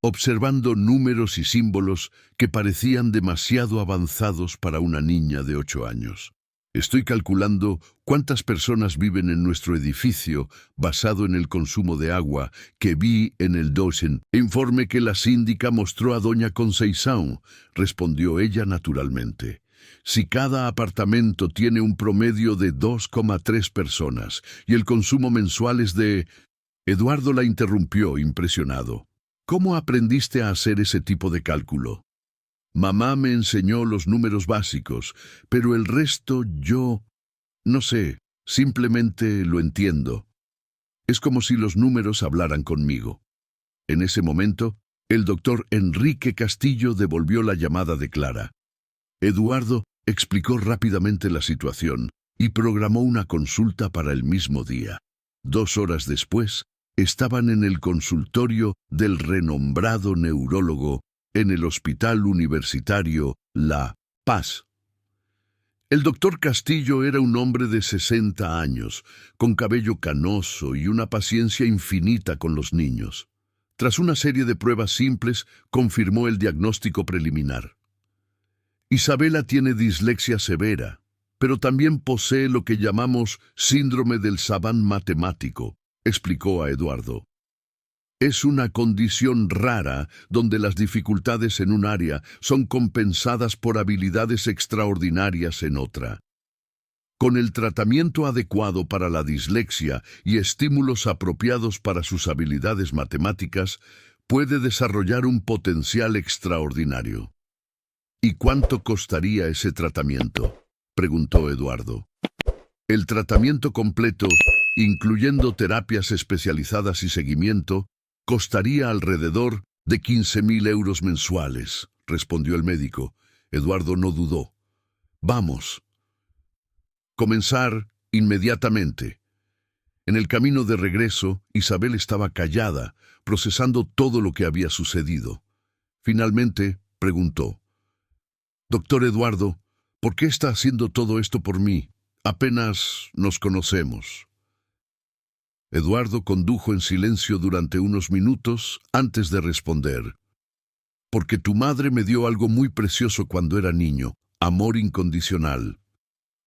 observando números y símbolos que parecían demasiado avanzados para una niña de 8 años. «Estoy calculando cuántas personas viven en nuestro edificio basado en el consumo de agua que vi en el informe que la síndica mostró a doña Conceição», respondió ella naturalmente. «Si cada apartamento tiene un promedio de 2,3 personas y el consumo mensual es de...». Eduardo la interrumpió, impresionado. «¿Cómo aprendiste a hacer ese tipo de cálculo?». «Mamá me enseñó los números básicos, pero el resto yo... no sé, simplemente lo entiendo. Es como si los números hablaran conmigo». En ese momento, el doctor Enrique Castillo devolvió la llamada de Clara. Eduardo explicó rápidamente la situación y programó una consulta para el mismo día. 2 horas después, estaban en el consultorio del renombrado neurólogo en el Hospital Universitario La Paz. El doctor Castillo era un hombre de 60 años, con cabello canoso y una paciencia infinita con los niños. Tras una serie de pruebas simples, confirmó el diagnóstico preliminar. Isabela tiene dislexia severa, pero también posee lo que llamamos síndrome del savant matemático, explicó a Eduardo. Es una condición rara donde las dificultades en un área son compensadas por habilidades extraordinarias en otra. Con el tratamiento adecuado para la dislexia y estímulos apropiados para sus habilidades matemáticas, puede desarrollar un potencial extraordinario. ¿Y cuánto costaría ese tratamiento?, preguntó Eduardo. El tratamiento completo, incluyendo terapias especializadas y seguimiento, costaría alrededor de 15.000 euros mensuales, respondió el médico. Eduardo no dudó. Vamos. Comenzar inmediatamente. En el camino de regreso, Isabel estaba callada, procesando todo lo que había sucedido. Finalmente, preguntó: «Doctor Eduardo, ¿por qué está haciendo todo esto por mí? Apenas nos conocemos». Eduardo condujo en silencio durante unos minutos antes de responder. «Porque tu madre me dio algo muy precioso cuando era niño, amor incondicional.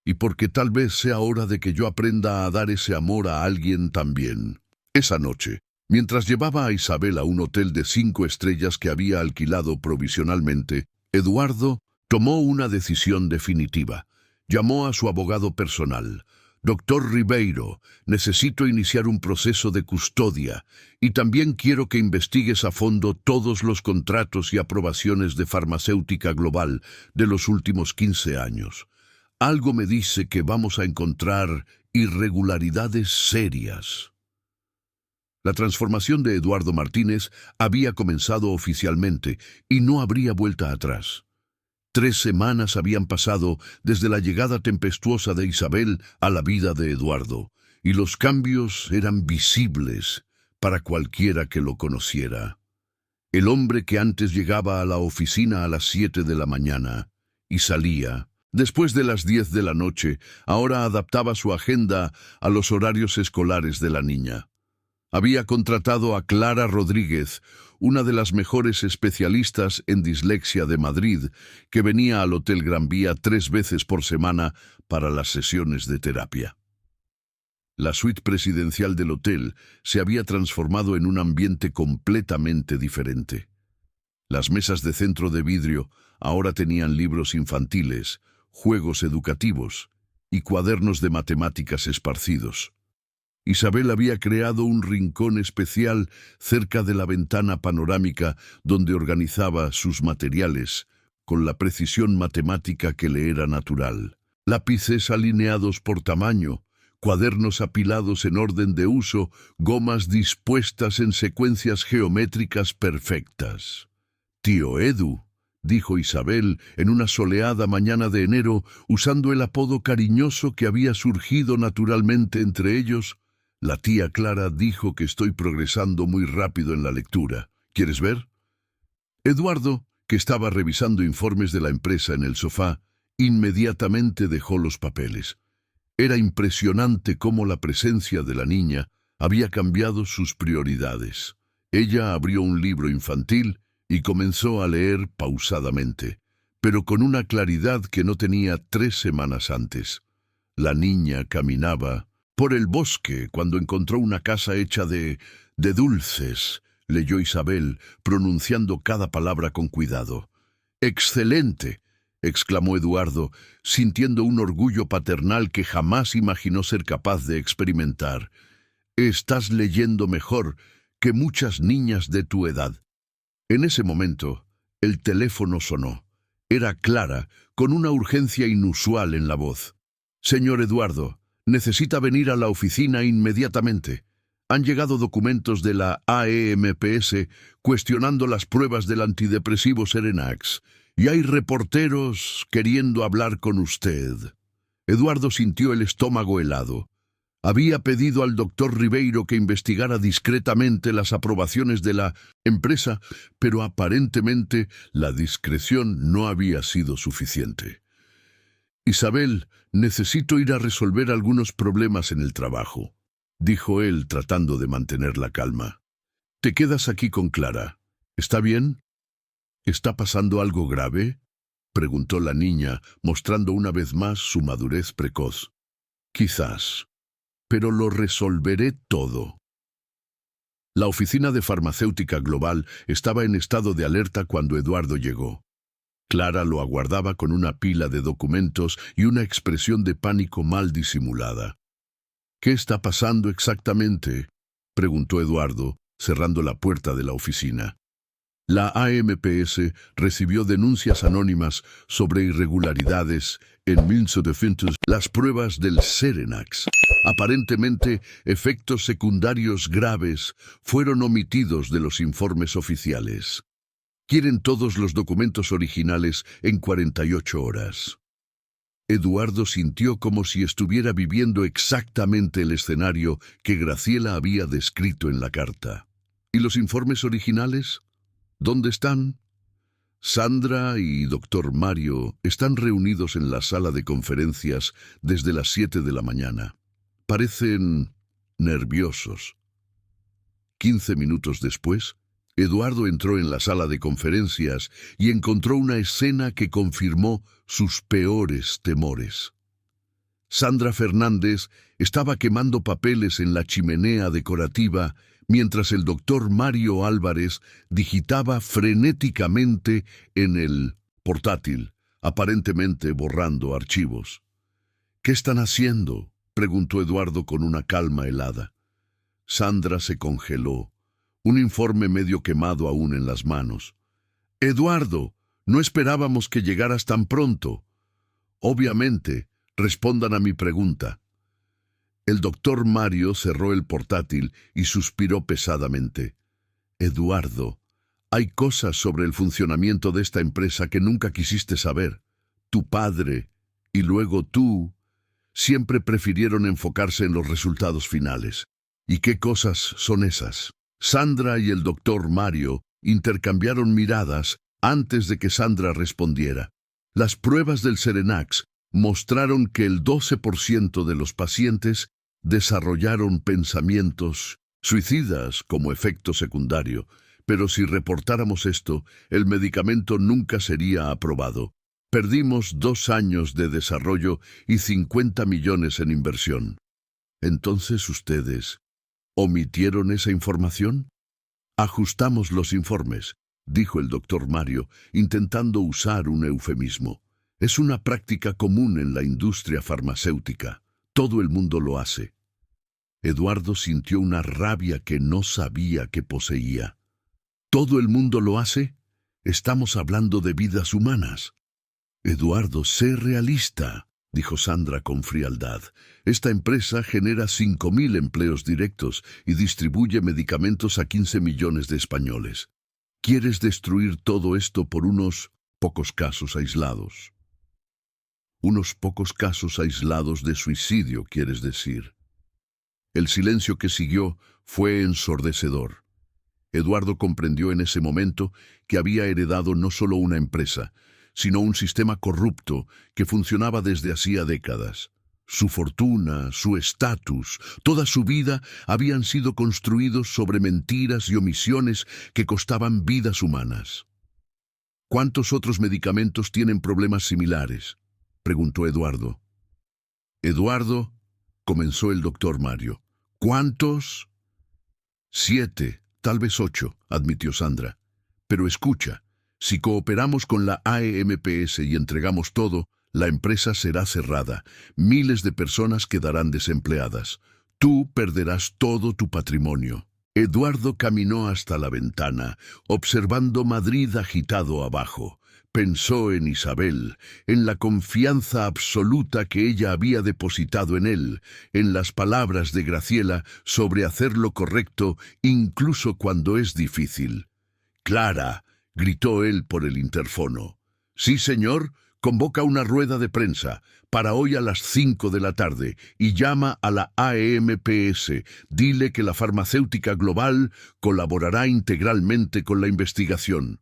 Y porque tal vez sea hora de que yo aprenda a dar ese amor a alguien también». Esa noche, mientras llevaba a Isabel a un hotel de 5 estrellas que había alquilado provisionalmente, Eduardo tomó una decisión definitiva. Llamó a su abogado personal. «Doctor Ribeiro, necesito iniciar un proceso de custodia y también quiero que investigues a fondo todos los contratos y aprobaciones de farmacéutica global de los últimos 15 años. Algo me dice que vamos a encontrar irregularidades serias». La transformación de Eduardo Martínez había comenzado oficialmente y no habría vuelta atrás. 3 semanas habían pasado desde la llegada tempestuosa de Isabel a la vida de Eduardo, y los cambios eran visibles para cualquiera que lo conociera. El hombre que antes llegaba a la oficina a las 7 de la mañana y salía después de las 10 de la noche, ahora adaptaba su agenda a los horarios escolares de la niña. Había contratado a Clara Rodríguez, una de las mejores especialistas en dislexia de Madrid, que venía al Hotel Gran Vía 3 veces por semana para las sesiones de terapia. La suite presidencial del hotel se había transformado en un ambiente completamente diferente. Las mesas de centro de vidrio ahora tenían libros infantiles, juegos educativos y cuadernos de matemáticas esparcidos. Isabel había creado un rincón especial cerca de la ventana panorámica donde organizaba sus materiales con la precisión matemática que le era natural. Lápices alineados por tamaño, cuadernos apilados en orden de uso, gomas dispuestas en secuencias geométricas perfectas. «Tío Edu», dijo Isabel en una soleada mañana de enero, usando el apodo cariñoso que había surgido naturalmente entre ellos. «La tía Clara dijo que estoy progresando muy rápido en la lectura. ¿Quieres ver?». Eduardo, que estaba revisando informes de la empresa en el sofá, inmediatamente dejó los papeles. Era impresionante cómo la presencia de la niña había cambiado sus prioridades. Ella abrió un libro infantil y comenzó a leer pausadamente, pero con una claridad que no tenía 3 semanas antes. La niña caminaba por el bosque cuando encontró una casa hecha de dulces, leyó Isabel, pronunciando cada palabra con cuidado. «¡Excelente!», exclamó Eduardo, sintiendo un orgullo paternal que jamás imaginó ser capaz de experimentar. «Estás leyendo mejor que muchas niñas de tu edad». En ese momento, el teléfono sonó. Era Clara, con una urgencia inusual en la voz. «Señor Eduardo, necesita venir a la oficina inmediatamente. Han llegado documentos de la AEMPS cuestionando las pruebas del antidepresivo Serenax, y hay reporteros queriendo hablar con usted». Eduardo sintió el estómago helado. Había pedido al doctor Ribeiro que investigara discretamente las aprobaciones de la empresa, pero aparentemente la discreción no había sido suficiente. «Isabel, necesito ir a resolver algunos problemas en el trabajo», dijo él tratando de mantener la calma. Te quedas aquí con Clara. ¿Está bien? ¿Está pasando algo grave?, preguntó la niña, mostrando una vez más su madurez precoz. Quizás, pero lo resolveré todo. La oficina de farmacéutica global estaba en estado de alerta cuando Eduardo llegó. Clara lo aguardaba con una pila de documentos y una expresión de pánico mal disimulada. «¿Qué está pasando exactamente?», preguntó Eduardo, cerrando la puerta de la oficina. La AMPS recibió denuncias anónimas sobre irregularidades en Minso-Defintos, las pruebas del Serenax. Aparentemente, efectos secundarios graves fueron omitidos de los informes oficiales. Quieren todos los documentos originales en 48 horas. Eduardo sintió como si estuviera viviendo exactamente el escenario que Graciela había descrito en la carta. ¿Y los informes originales? ¿Dónde están? Sandra y Dr. Mario están reunidos en la sala de conferencias desde las 7 de la mañana. Parecen nerviosos. 15 minutos después, Eduardo entró en la sala de conferencias y encontró una escena que confirmó sus peores temores. Sandra Fernández estaba quemando papeles en la chimenea decorativa mientras el doctor Mario Álvarez digitaba frenéticamente en el portátil, aparentemente borrando archivos. «¿Qué están haciendo?», preguntó Eduardo con una calma helada. Sandra se congeló, un informe medio quemado aún en las manos. «Eduardo, no esperábamos que llegaras tan pronto. Obviamente, respondan a mi pregunta». El doctor Mario cerró el portátil y suspiró pesadamente. «Eduardo, hay cosas sobre el funcionamiento de esta empresa que nunca quisiste saber. Tu padre, y luego tú, siempre prefirieron enfocarse en los resultados finales. ¿Y qué cosas son esas?». Sandra y el doctor Mario intercambiaron miradas antes de que Sandra respondiera. Las pruebas del Serenax mostraron que el 12% de los pacientes desarrollaron pensamientos suicidas como efecto secundario, pero si reportáramos esto, el medicamento nunca sería aprobado. Perdimos 2 años de desarrollo y 50 millones en inversión. Entonces ustedes ¿omitieron esa información? Ajustamos los informes, dijo el doctor Mario, intentando usar un eufemismo. Es una práctica común en la industria farmacéutica. Todo el mundo lo hace. Eduardo sintió una rabia que no sabía que poseía. ¿Todo el mundo lo hace? Estamos hablando de vidas humanas. Eduardo, sé realista, dijo Sandra con frialdad. Esta empresa genera 5.000 empleos directos y distribuye medicamentos a 15 millones de españoles. ¿Quieres destruir todo esto por unos pocos casos aislados? Unos pocos casos aislados de suicidio, quieres decir. El silencio que siguió fue ensordecedor. Eduardo comprendió en ese momento que había heredado no solo una empresa, sino un sistema corrupto que funcionaba desde hacía décadas. Su fortuna, su estatus, toda su vida habían sido construidos sobre mentiras y omisiones que costaban vidas humanas. ¿Cuántos otros medicamentos tienen problemas similares?, preguntó Eduardo. «Eduardo», comenzó el doctor Mario. «¿Cuántos?». 7, tal vez 8, admitió Sandra. «Pero escucha, si cooperamos con la AMPS y entregamos todo, la empresa será cerrada. Miles de personas quedarán desempleadas. Tú perderás todo tu patrimonio». Eduardo caminó hasta la ventana, observando Madrid agitado abajo. Pensó en Isabel, en la confianza absoluta que ella había depositado en él, en las palabras de Graciela sobre hacer lo correcto incluso cuando es difícil. «Clara», gritó él por el interfono. «Sí, señor, convoca una rueda de prensa para hoy a las 5 de la tarde y llama a la AMPS. Dile que la farmacéutica global colaborará integralmente con la investigación».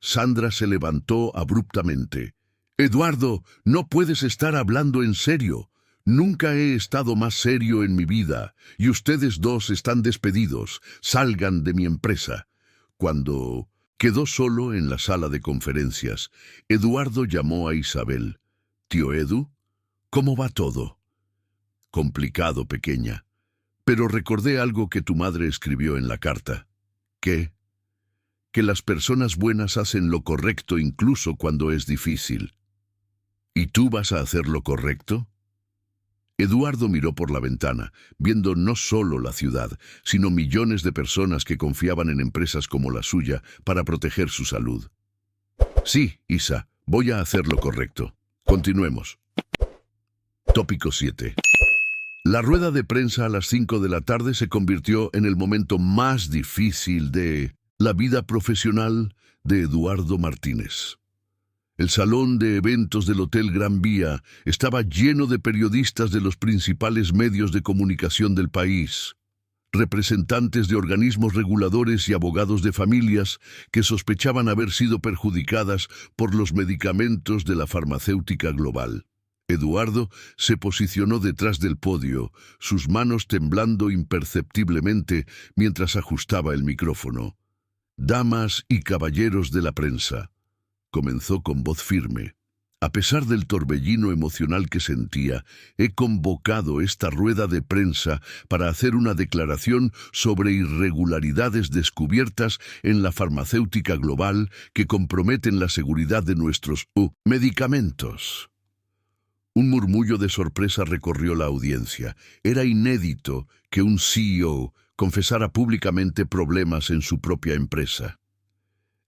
Sandra se levantó abruptamente. «Eduardo, no puedes estar hablando en serio. Nunca he estado más serio en mi vida, y ustedes dos están despedidos. Salgan de mi empresa. Cuando quedó solo en la sala de conferencias, Eduardo llamó a Isabel. «Tío Edu, ¿cómo va todo?» «Complicado, pequeña. Pero recordé algo que tu madre escribió en la carta». «¿Qué?» «Que las personas buenas hacen lo correcto incluso cuando es difícil». «¿Y tú vas a hacer lo correcto?» Eduardo miró por la ventana, viendo no solo la ciudad, sino millones de personas que confiaban en empresas como la suya para proteger su salud. «Sí, Isa, voy a hacer lo correcto. Continuemos». Tópico 7. La rueda de prensa a las 5 de la tarde se convirtió en el momento más difícil de la vida profesional de Eduardo Martínez. El salón de eventos del Hotel Gran Vía estaba lleno de periodistas de los principales medios de comunicación del país, representantes de organismos reguladores y abogados de familias que sospechaban haber sido perjudicadas por los medicamentos de la farmacéutica global. Eduardo se posicionó detrás del podio, sus manos temblando imperceptiblemente mientras ajustaba el micrófono. «Damas y caballeros de la prensa», comenzó con voz firme. «A pesar del torbellino emocional que sentía, he convocado esta rueda de prensa para hacer una declaración sobre irregularidades descubiertas en la farmacéutica global que comprometen la seguridad de nuestros medicamentos». Un murmullo de sorpresa recorrió la audiencia. Era inédito que un CEO confesara públicamente problemas en su propia empresa.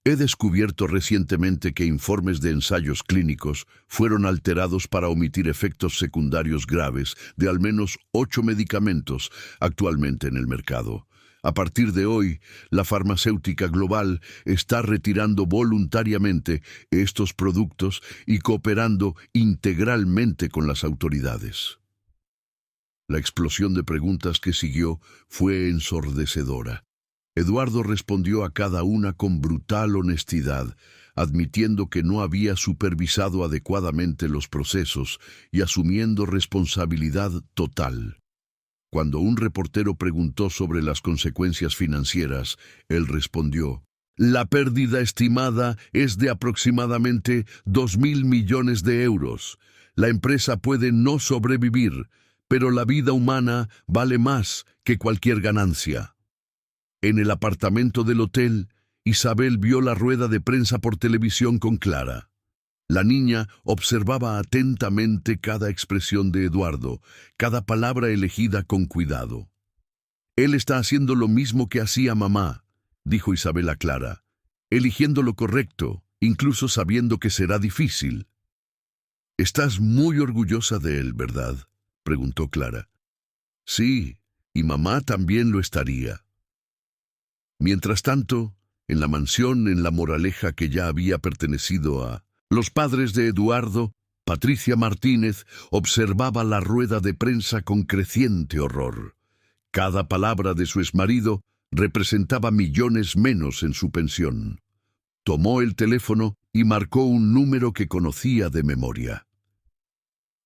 «He descubierto recientemente que informes de ensayos clínicos fueron alterados para omitir efectos secundarios graves de al menos 8 medicamentos actualmente en el mercado. A partir de hoy, la farmacéutica global está retirando voluntariamente estos productos y cooperando integralmente con las autoridades». La explosión de preguntas que siguió fue ensordecedora. Eduardo respondió a cada una con brutal honestidad, admitiendo que no había supervisado adecuadamente los procesos y asumiendo responsabilidad total. Cuando un reportero preguntó sobre las consecuencias financieras, él respondió: «La pérdida estimada es de aproximadamente 2.000 millones de euros. La empresa puede no sobrevivir, pero la vida humana vale más que cualquier ganancia». En el apartamento del hotel, Isabel vio la rueda de prensa por televisión con Clara. La niña observaba atentamente cada expresión de Eduardo, cada palabra elegida con cuidado. «Él está haciendo lo mismo que hacía mamá», dijo Isabel a Clara, «eligiendo lo correcto, incluso sabiendo que será difícil». «Estás muy orgullosa de él, ¿verdad?», preguntó Clara. «Sí, y mamá también lo estaría». Mientras tanto, en la mansión en La Moraleja que ya había pertenecido a los padres de Eduardo, Patricia Martínez observaba la rueda de prensa con creciente horror. Cada palabra de su exmarido representaba millones menos en su pensión. Tomó el teléfono y marcó un número que conocía de memoria.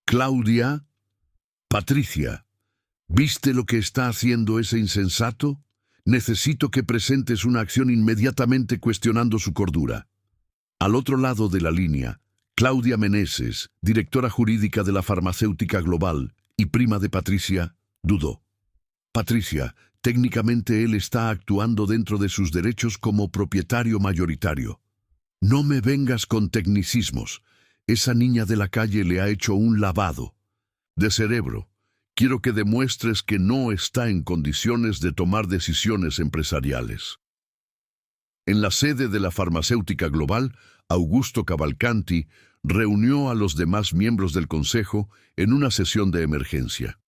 «Claudia, Patricia, ¿viste lo que está haciendo ese insensato? Necesito que presentes una acción inmediatamente cuestionando su cordura». Al otro lado de la línea, Claudia Meneses, directora jurídica de la farmacéutica global y prima de Patricia, dudó. «Patricia, técnicamente él está actuando dentro de sus derechos como propietario mayoritario. No me vengas con tecnicismos. Esa niña de la calle le ha hecho un lavado de cerebro. Quiero que demuestres que no está en condiciones de tomar decisiones empresariales». En la sede de la farmacéutica global, Augusto Cavalcanti reunió a los demás miembros del consejo en una sesión de emergencia.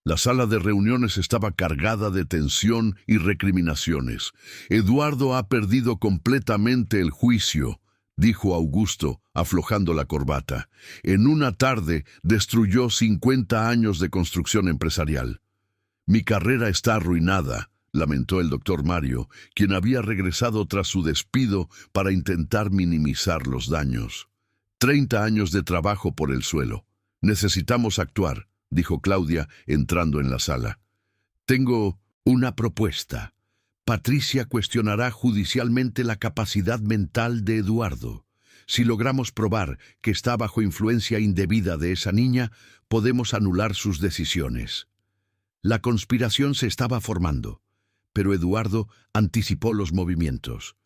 La sala de reuniones estaba cargada de tensión y recriminaciones. «Eduardo ha perdido completamente el juicio», dijo Augusto, aflojando la corbata. «En una tarde destruyó 50 años de construcción empresarial. Mi carrera está arruinada», lamentó el doctor Mario, quien había regresado tras su despido para intentar minimizar los daños. 30 años de trabajo por el suelo. Necesitamos actuar. dijo Claudia, entrando en la sala. Tengo una propuesta. Patricia cuestionará judicialmente la capacidad mental de Eduardo. Si logramos probar que está bajo influencia indebida de esa niña, podemos anular sus decisiones. La conspiración se estaba formando, pero Eduardo anticipó los movimientos.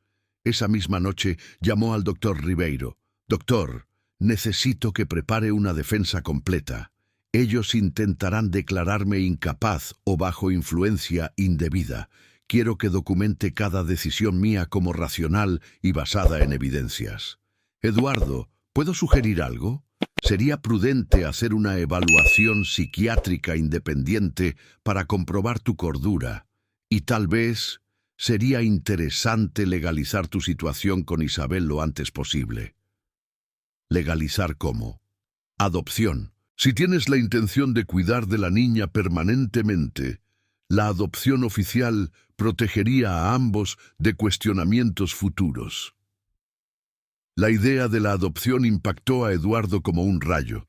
Esa misma noche llamó al doctor Ribeiro. Doctor, necesito que prepare una defensa completa. Ellos intentarán declararme incapaz o bajo influencia indebida. Quiero que documente cada decisión mía como racional y basada en evidencias. Eduardo, ¿puedo sugerir algo? Sería prudente hacer una evaluación psiquiátrica independiente para comprobar tu cordura. Y tal vez sería interesante legalizar tu situación con Isabel lo antes posible. ¿Legalizar cómo? Adopción. Si tienes la intención de cuidar de la niña permanentemente, la adopción oficial protegería a ambos de cuestionamientos futuros. La idea de la adopción impactó a Eduardo como un rayo.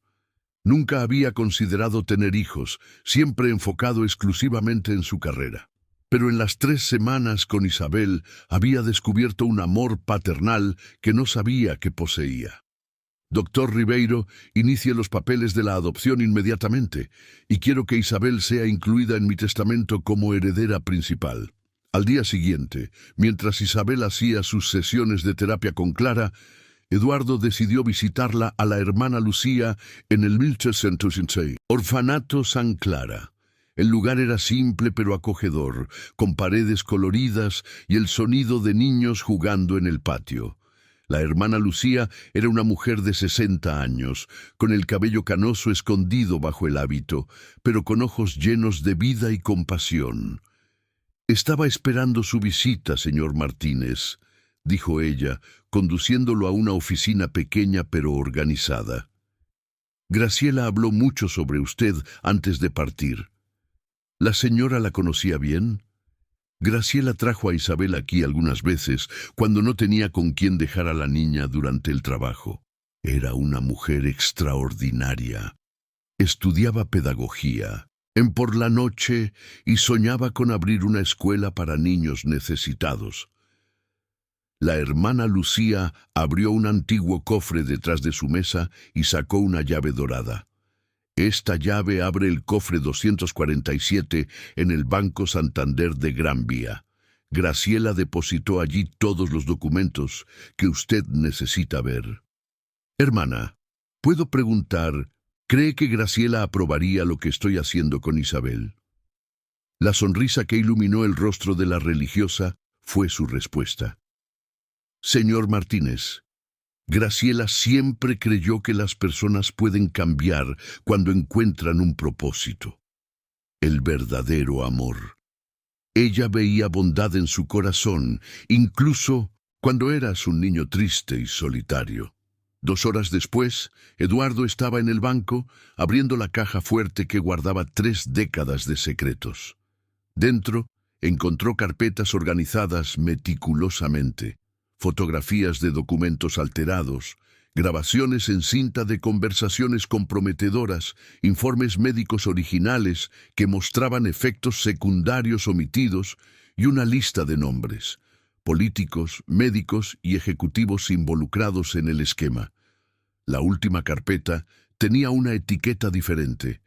Nunca había considerado tener hijos, siempre enfocado exclusivamente en su carrera. Pero en las 3 semanas con Isabel había descubierto un amor paternal que no sabía que poseía. Doctor Ribeiro, inicie los papeles de la adopción inmediatamente y quiero que Isabel sea incluida en mi testamento como heredera principal. Al día siguiente, mientras Isabel hacía sus sesiones de terapia con Clara, Eduardo decidió visitarla a la hermana Lucía en el 1806, Orfanato San Clara. El lugar era simple pero acogedor, con paredes coloridas y el sonido de niños jugando en el patio. La hermana Lucía era una mujer de 60 años, con el cabello canoso escondido bajo el hábito, pero con ojos llenos de vida y compasión. «Estaba esperando su visita, señor Martínez», dijo ella, conduciéndolo a una oficina pequeña pero organizada. «Graciela habló mucho sobre usted antes de partir. ¿La señora la conocía bien?» Graciela trajo a Isabel aquí algunas veces, cuando no tenía con quién dejar a la niña durante el trabajo. Era una mujer extraordinaria. Estudiaba pedagogía por la noche y soñaba con abrir una escuela para niños necesitados. La hermana Lucía abrió un antiguo cofre detrás de su mesa y sacó una llave dorada. Esta llave abre el cofre 247 en el Banco Santander de Gran Vía. Graciela depositó allí todos los documentos que usted necesita ver. Hermana, ¿puedo preguntar, cree que Graciela aprobaría lo que estoy haciendo con Isabel? La sonrisa que iluminó el rostro de la religiosa fue su respuesta. Señor Martínez, Graciela siempre creyó que las personas pueden cambiar cuando encuentran un propósito. El verdadero amor. Ella veía bondad en su corazón, incluso cuando eras un niño triste y solitario. 2 horas después, Eduardo estaba en el banco, abriendo la caja fuerte que guardaba 3 décadas de secretos. Dentro, encontró carpetas organizadas meticulosamente. Fotografías de documentos alterados, grabaciones en cinta de conversaciones comprometedoras, informes médicos originales que mostraban efectos secundarios omitidos y una lista de nombres, políticos, médicos y ejecutivos involucrados en el esquema. La última carpeta tenía una etiqueta diferente,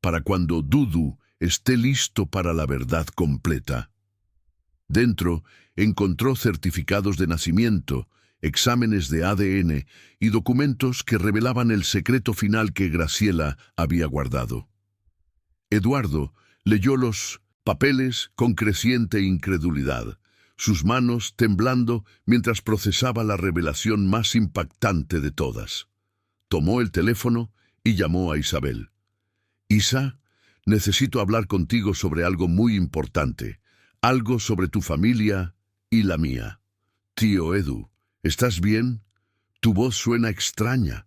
para cuando Dudu esté listo para la verdad completa. Dentro, encontró certificados de nacimiento, exámenes de ADN y documentos que revelaban el secreto final que Graciela había guardado. Eduardo leyó los papeles con creciente incredulidad, sus manos temblando mientras procesaba la revelación más impactante de todas. Tomó el teléfono y llamó a Isabel. «Isa, necesito hablar contigo sobre algo muy importante, algo sobre tu familia y la mía. Tío Edu, ¿estás bien? Tu voz suena extraña».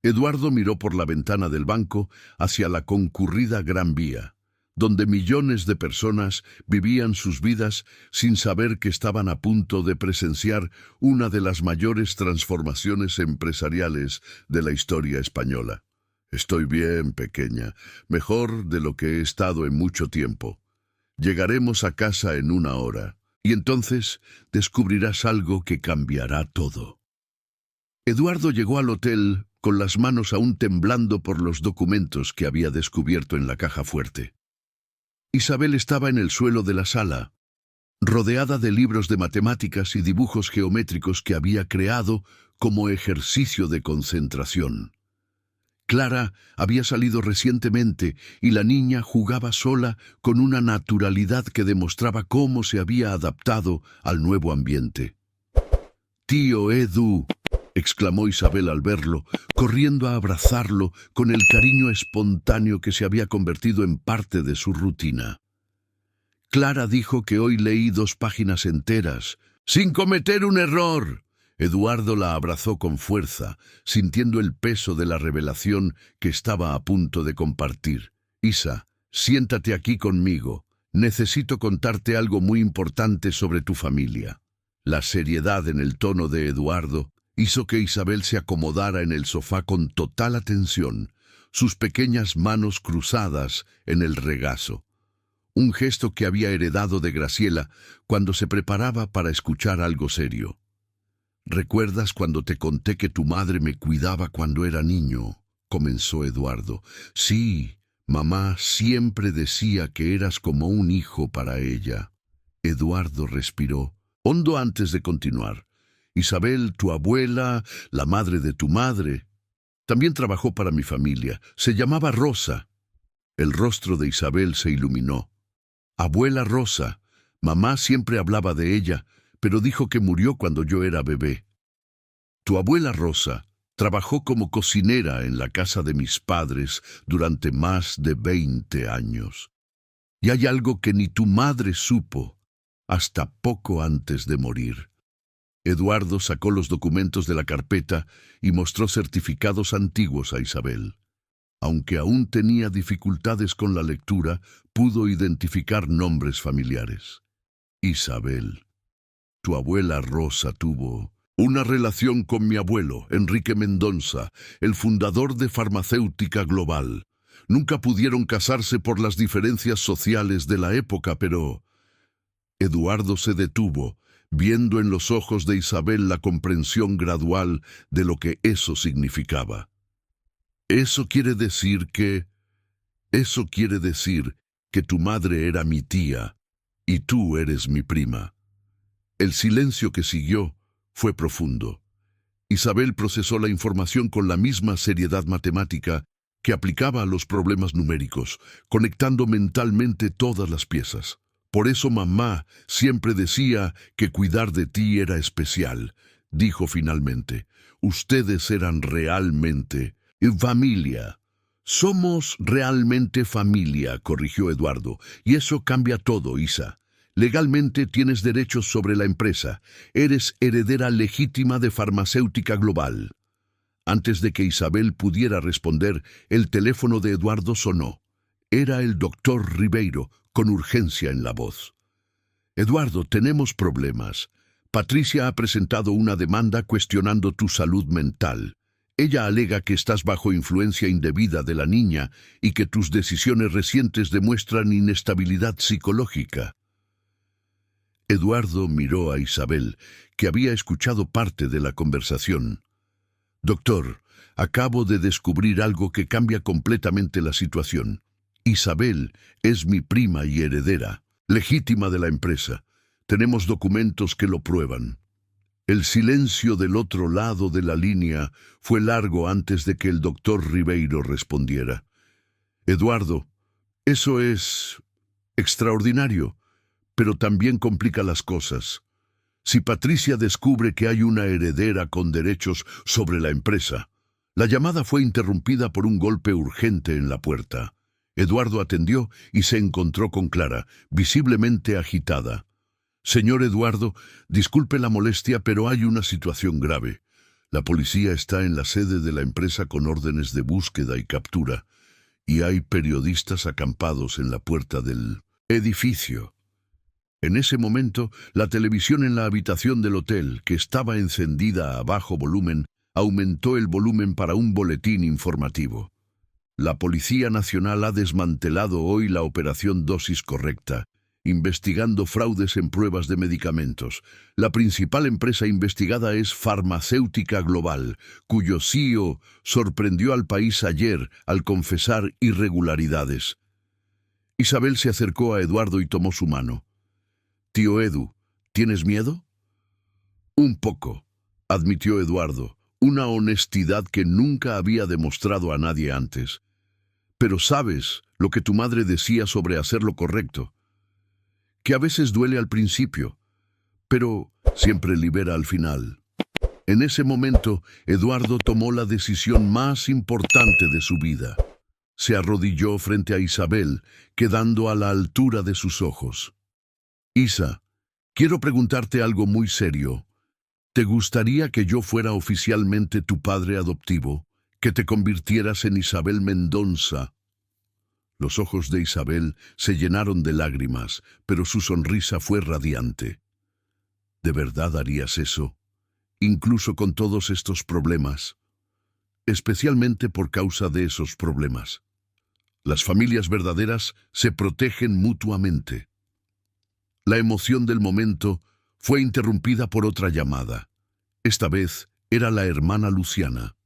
Eduardo miró por la ventana del banco hacia la concurrida Gran Vía, donde millones de personas vivían sus vidas sin saber que estaban a punto de presenciar una de las mayores transformaciones empresariales de la historia española. Estoy bien, pequeña, mejor de lo que he estado en mucho tiempo. Llegaremos a casa en 1 hora, y entonces descubrirás algo que cambiará todo. Eduardo llegó al hotel con las manos aún temblando por los documentos que había descubierto en la caja fuerte. Isabel estaba en el suelo de la sala, rodeada de libros de matemáticas y dibujos geométricos que había creado como ejercicio de concentración. Clara había salido recientemente y la niña jugaba sola con una naturalidad que demostraba cómo se había adaptado al nuevo ambiente. «Tío Edu», exclamó Isabel al verlo, corriendo a abrazarlo con el cariño espontáneo que se había convertido en parte de su rutina. Clara dijo que hoy leí 2 páginas enteras, sin cometer un error. Eduardo la abrazó con fuerza, sintiendo el peso de la revelación que estaba a punto de compartir. «Isa, siéntate aquí conmigo. Necesito contarte algo muy importante sobre tu familia». La seriedad en el tono de Eduardo hizo que Isabel se acomodara en el sofá con total atención, sus pequeñas manos cruzadas en el regazo. Un gesto que había heredado de Graciela cuando se preparaba para escuchar algo serio. «¿Recuerdas cuando te conté que tu madre me cuidaba cuando era niño?», comenzó Eduardo. «Sí, mamá siempre decía que eras como un hijo para ella». Eduardo respiró hondo antes de continuar. «Isabel, tu abuela, la madre de tu madre, también trabajó para mi familia. Se llamaba Rosa». El rostro de Isabel se iluminó. «Abuela Rosa. Mamá siempre hablaba de ella, pero dijo que murió cuando yo era bebé. Tu abuela Rosa trabajó como cocinera en la casa de mis padres durante más de 20 años. Y hay algo que ni tu madre supo hasta poco antes de morir». Eduardo sacó los documentos de la carpeta y mostró certificados antiguos a Isabel. Aunque aún tenía dificultades con la lectura, pudo identificar nombres familiares. «Isabel, tu abuela Rosa tuvo una relación con mi abuelo, Enrique Mendonça, el fundador de Farmacéutica Global. Nunca pudieron casarse por las diferencias sociales de la época, pero...». Eduardo se detuvo, viendo en los ojos de Isabel la comprensión gradual de lo que eso significaba. «Eso quiere decir que tu madre era mi tía y tú eres mi prima». El silencio que siguió fue profundo. Isabel procesó la información con la misma seriedad matemática que aplicaba a los problemas numéricos, conectando mentalmente todas las piezas. «Por eso mamá siempre decía que cuidar de ti era especial», dijo finalmente. «Ustedes eran realmente familia». «Somos realmente familia», corrigió Eduardo, «y eso cambia todo, Isa. Legalmente tienes derechos sobre la empresa. Eres heredera legítima de Farmacéutica Global». Antes de que Isabel pudiera responder, el teléfono de Eduardo sonó. Era el doctor Ribeiro, con urgencia en la voz. «Eduardo, tenemos problemas. Patricia ha presentado una demanda cuestionando tu salud mental. Ella alega que estás bajo influencia indebida de la niña y que tus decisiones recientes demuestran inestabilidad psicológica». Eduardo miró a Isabel, que había escuchado parte de la conversación. «Doctor, acabo de descubrir algo que cambia completamente la situación. Isabel es mi prima y heredera, legítima de la empresa. Tenemos documentos que lo prueban». El silencio del otro lado de la línea fue largo antes de que el doctor Ribeiro respondiera. «Eduardo, eso es extraordinario, pero también complica las cosas. Si Patricia descubre que hay una heredera con derechos sobre la empresa». La llamada fue interrumpida por un golpe urgente en la puerta. Eduardo atendió y se encontró con Clara, visiblemente agitada. «Señor Eduardo, disculpe la molestia, pero hay una situación grave. La policía está en la sede de la empresa con órdenes de búsqueda y captura, y hay periodistas acampados en la puerta del edificio». En ese momento, la televisión en la habitación del hotel, que estaba encendida a bajo volumen, aumentó el volumen para un boletín informativo. La Policía Nacional ha desmantelado hoy la operación Dosis Correcta, investigando fraudes en pruebas de medicamentos. La principal empresa investigada es Farmacéutica Global, cuyo CEO sorprendió al país ayer al confesar irregularidades. Isabel se acercó a Eduardo y tomó su mano. «Tío Edu, ¿tienes miedo?» «Un poco», admitió Eduardo, una honestidad que nunca había demostrado a nadie antes. «Pero sabes lo que tu madre decía sobre hacer lo correcto, que a veces duele al principio, pero siempre libera al final». En ese momento, Eduardo tomó la decisión más importante de su vida. Se arrodilló frente a Isabel, quedando a la altura de sus ojos. «Isa, quiero preguntarte algo muy serio. ¿Te gustaría que yo fuera oficialmente tu padre adoptivo? ¿Que te convirtieras en Isabel Mendonça?» Los ojos de Isabel se llenaron de lágrimas, pero su sonrisa fue radiante. «¿De verdad harías eso? Incluso con todos estos problemas?» «Especialmente por causa de esos problemas. Las familias verdaderas se protegen mutuamente». La emoción del momento fue interrumpida por otra llamada. Esta vez era la hermana Luciana.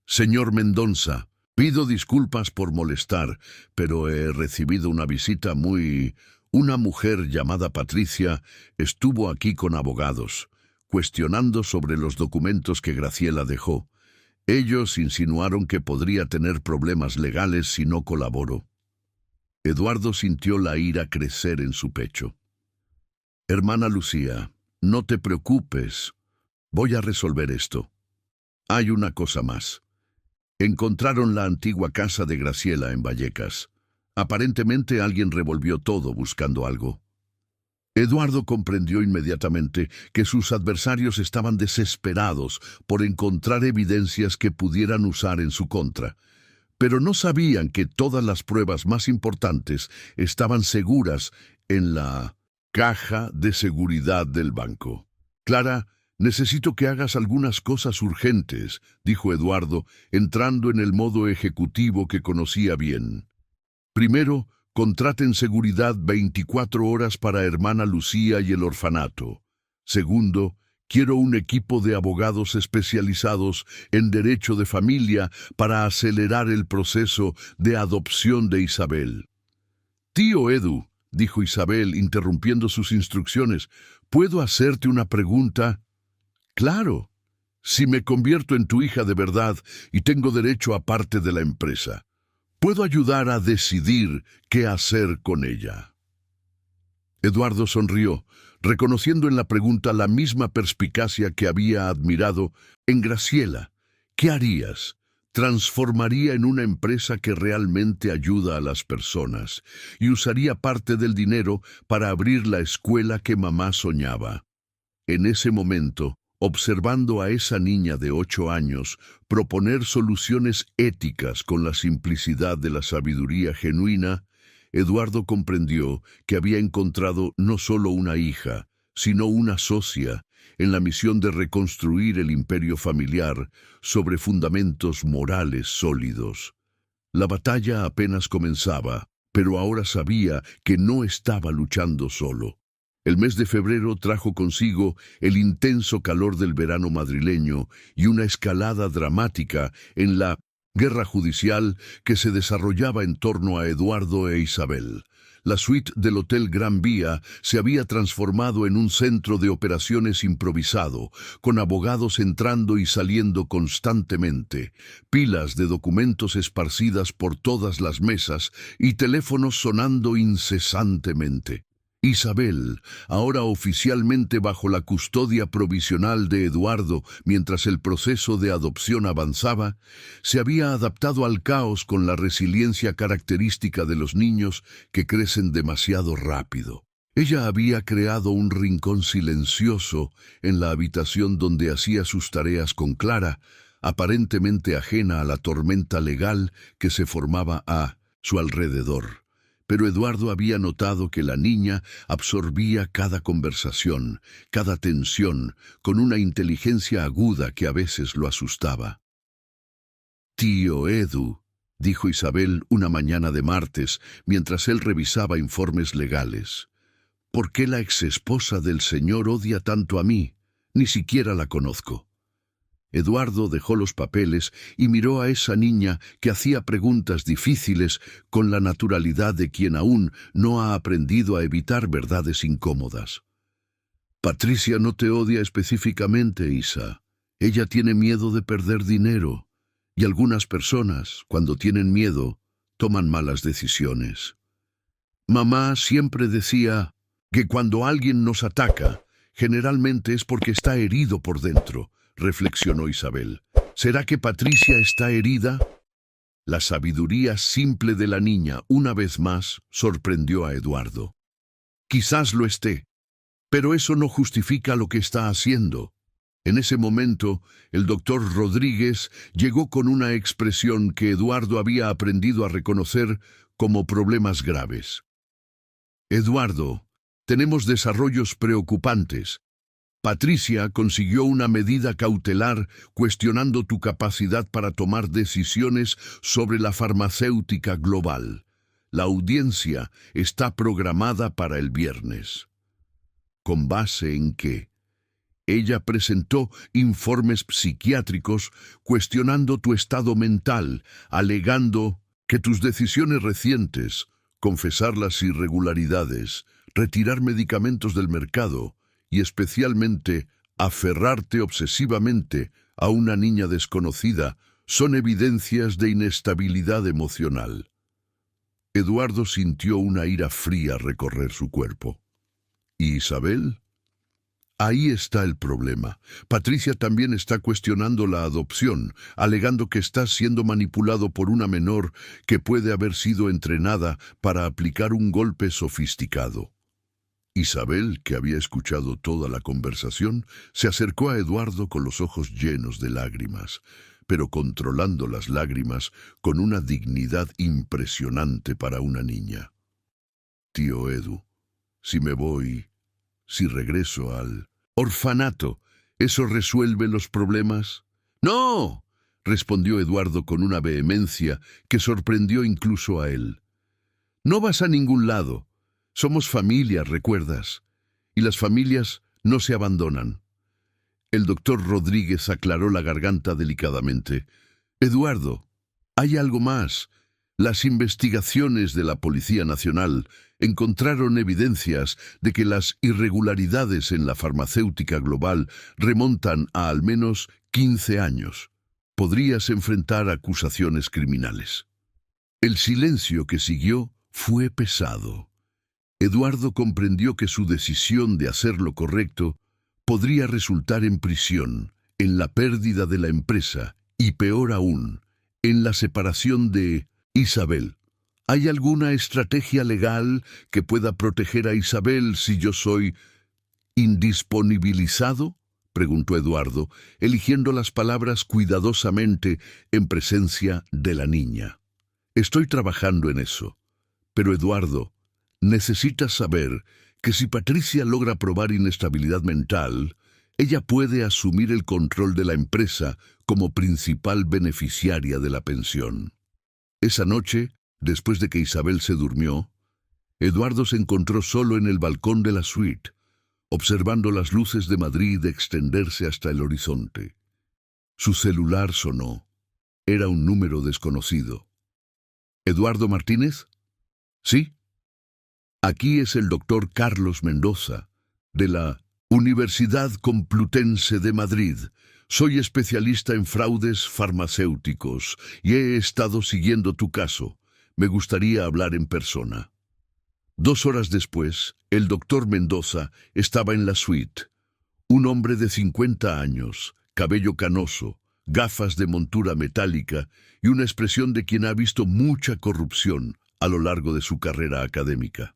«Señor Mendonça, pido disculpas por molestar, pero he recibido una visita muy... Una mujer llamada Patricia estuvo aquí con abogados, cuestionando sobre los documentos que Graciela dejó. Ellos insinuaron que podría tener problemas legales si no colaboro». Eduardo sintió la ira crecer en su pecho. «Hermana Lucía, no te preocupes. Voy a resolver esto. Hay una cosa más. Encontraron la antigua casa de Graciela en Vallecas. Aparentemente alguien revolvió todo buscando algo». Eduardo comprendió inmediatamente que sus adversarios estaban desesperados por encontrar evidencias que pudieran usar en su contra, pero no sabían que todas las pruebas más importantes estaban seguras en la caja de seguridad del banco. «Clara, necesito que hagas algunas cosas urgentes», dijo Eduardo, entrando en el modo ejecutivo que conocía bien. «Primero, contraten seguridad 24 horas para hermana Lucía y el orfanato. Segundo, quiero un equipo de abogados especializados en derecho de familia para acelerar el proceso de adopción de Isabel». «Tío Edu», dijo Isabel, interrumpiendo sus instrucciones, «¿puedo hacerte una pregunta?» «Claro. Si me convierto en tu hija de verdad y tengo derecho a parte de la empresa, ¿puedo ayudar a decidir qué hacer con ella?» Eduardo sonrió, reconociendo en la pregunta la misma perspicacia que había admirado en Graciela. «¿Qué harías? Transformaría en una empresa que realmente ayuda a las personas y usaría parte del dinero para abrir la escuela que mamá soñaba». En ese momento, observando a esa niña de 8 años proponer soluciones éticas con la simplicidad de la sabiduría genuina, Eduardo comprendió que había encontrado no solo una hija, sino una socia en la misión de reconstruir el imperio familiar sobre fundamentos morales sólidos. La batalla apenas comenzaba, pero ahora sabía que no estaba luchando solo. El mes de febrero trajo consigo el intenso calor del verano madrileño y una escalada dramática en la guerra judicial que se desarrollaba en torno a Eduardo e Isabel. La suite del Hotel Gran Vía se había transformado en un centro de operaciones improvisado, con abogados entrando y saliendo constantemente, pilas de documentos esparcidas por todas las mesas y teléfonos sonando incesantemente. Isabel, ahora oficialmente bajo la custodia provisional de Eduardo mientras el proceso de adopción avanzaba, se había adaptado al caos con la resiliencia característica de los niños que crecen demasiado rápido. Ella había creado un rincón silencioso en la habitación donde hacía sus tareas con Clara, aparentemente ajena a la tormenta legal que se formaba a su alrededor. Pero Eduardo había notado que la niña absorbía cada conversación, cada tensión, con una inteligencia aguda que a veces lo asustaba. «Tío Edu», dijo Isabel una mañana de martes, mientras él revisaba informes legales. ¿Por qué la exesposa del señor odia tanto a mí? Ni siquiera la conozco. Eduardo dejó los papeles y miró a esa niña que hacía preguntas difíciles con la naturalidad de quien aún no ha aprendido a evitar verdades incómodas. Patricia no te odia específicamente, Isa. Ella tiene miedo de perder dinero. Y algunas personas, cuando tienen miedo, toman malas decisiones. Mamá siempre decía que cuando alguien nos ataca, generalmente es porque está herido por dentro, reflexionó Isabel. ¿Será que Patricia está herida? La sabiduría simple de la niña, una vez más, sorprendió a Eduardo. Quizás lo esté, pero eso no justifica lo que está haciendo. En ese momento, el doctor Rodríguez llegó con una expresión que Eduardo había aprendido a reconocer como problemas graves. Eduardo, tenemos desarrollos preocupantes. Patricia consiguió una medida cautelar cuestionando tu capacidad para tomar decisiones sobre la farmacéutica global. La audiencia está programada para el viernes. ¿Con base en qué? Ella presentó informes psiquiátricos cuestionando tu estado mental, alegando que tus decisiones recientes, confesar las irregularidades, retirar medicamentos del mercado y especialmente aferrarte obsesivamente a una niña desconocida, son evidencias de inestabilidad emocional. Eduardo sintió una ira fría recorrer su cuerpo. ¿Y Isabel? Ahí está el problema. Patricia también está cuestionando la adopción, alegando que estás siendo manipulado por una menor que puede haber sido entrenada para aplicar un golpe sofisticado. Isabel, que había escuchado toda la conversación, se acercó a Eduardo con los ojos llenos de lágrimas, pero controlando las lágrimas con una dignidad impresionante para una niña. Tío Edu, si me voy, si regreso al orfanato, ¿eso resuelve los problemas? ¡No!, respondió Eduardo con una vehemencia que sorprendió incluso a él. No vas a ningún lado. Somos familia, ¿recuerdas? Y las familias no se abandonan. El doctor Rodríguez aclaró la garganta delicadamente. Eduardo, hay algo más. Las investigaciones de la Policía Nacional encontraron evidencias de que las irregularidades en la farmacéutica global remontan a al menos 15 años. Podrías enfrentar acusaciones criminales. El silencio que siguió fue pesado. Eduardo comprendió que su decisión de hacer lo correcto podría resultar en prisión, en la pérdida de la empresa y, peor aún, en la separación de Isabel. ¿Hay alguna estrategia legal que pueda proteger a Isabel si yo soy indisponibilizado?, preguntó Eduardo, eligiendo las palabras cuidadosamente en presencia de la niña. Estoy trabajando en eso. Pero Eduardo, necesitas saber que si Patricia logra probar inestabilidad mental, ella puede asumir el control de la empresa como principal beneficiaria de la pensión. Esa noche, después de que Isabel se durmió, Eduardo se encontró solo en el balcón de la suite, observando las luces de Madrid extenderse hasta el horizonte. Su celular sonó. Era un número desconocido. ¿Eduardo Martínez? Sí. Aquí es el doctor Carlos Mendoza, de la Universidad Complutense de Madrid. Soy especialista en fraudes farmacéuticos y he estado siguiendo tu caso. Me gustaría hablar en persona. 2 horas después, el doctor Mendoza estaba en la suite. Un hombre de 50 años, cabello canoso, gafas de montura metálica y una expresión de quien ha visto mucha corrupción a lo largo de su carrera académica.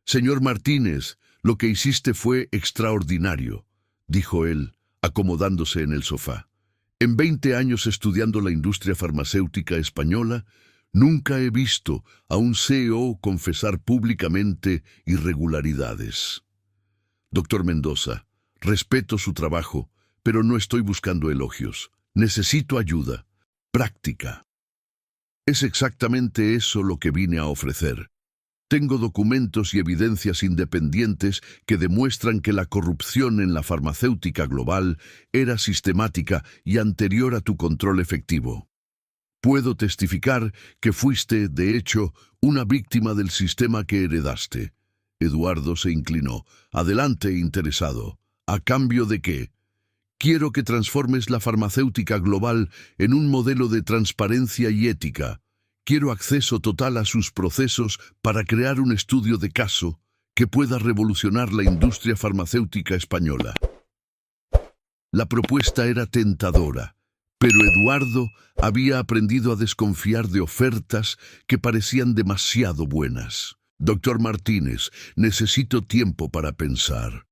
Señor Martínez, lo que hiciste fue extraordinario, dijo él, acomodándose en el sofá. En 20 años estudiando la industria farmacéutica española, nunca he visto a un CEO confesar públicamente irregularidades. Doctor Mendoza, respeto su trabajo, pero no estoy buscando elogios. Necesito ayuda, práctica. Es exactamente eso lo que vine a ofrecer. Tengo documentos y evidencias independientes que demuestran que la corrupción en la farmacéutica global era sistemática y anterior a tu control efectivo. Puedo testificar que fuiste, de hecho, una víctima del sistema que heredaste. Eduardo se inclinó. Adelante, interesado. ¿A cambio de qué? Quiero que transformes la farmacéutica global en un modelo de transparencia y ética. Quiero acceso total a sus procesos para crear un estudio de caso que pueda revolucionar la industria farmacéutica española. La propuesta era tentadora, pero Eduardo había aprendido a desconfiar de ofertas que parecían demasiado buenas. Doctor Martínez, necesito tiempo para pensar.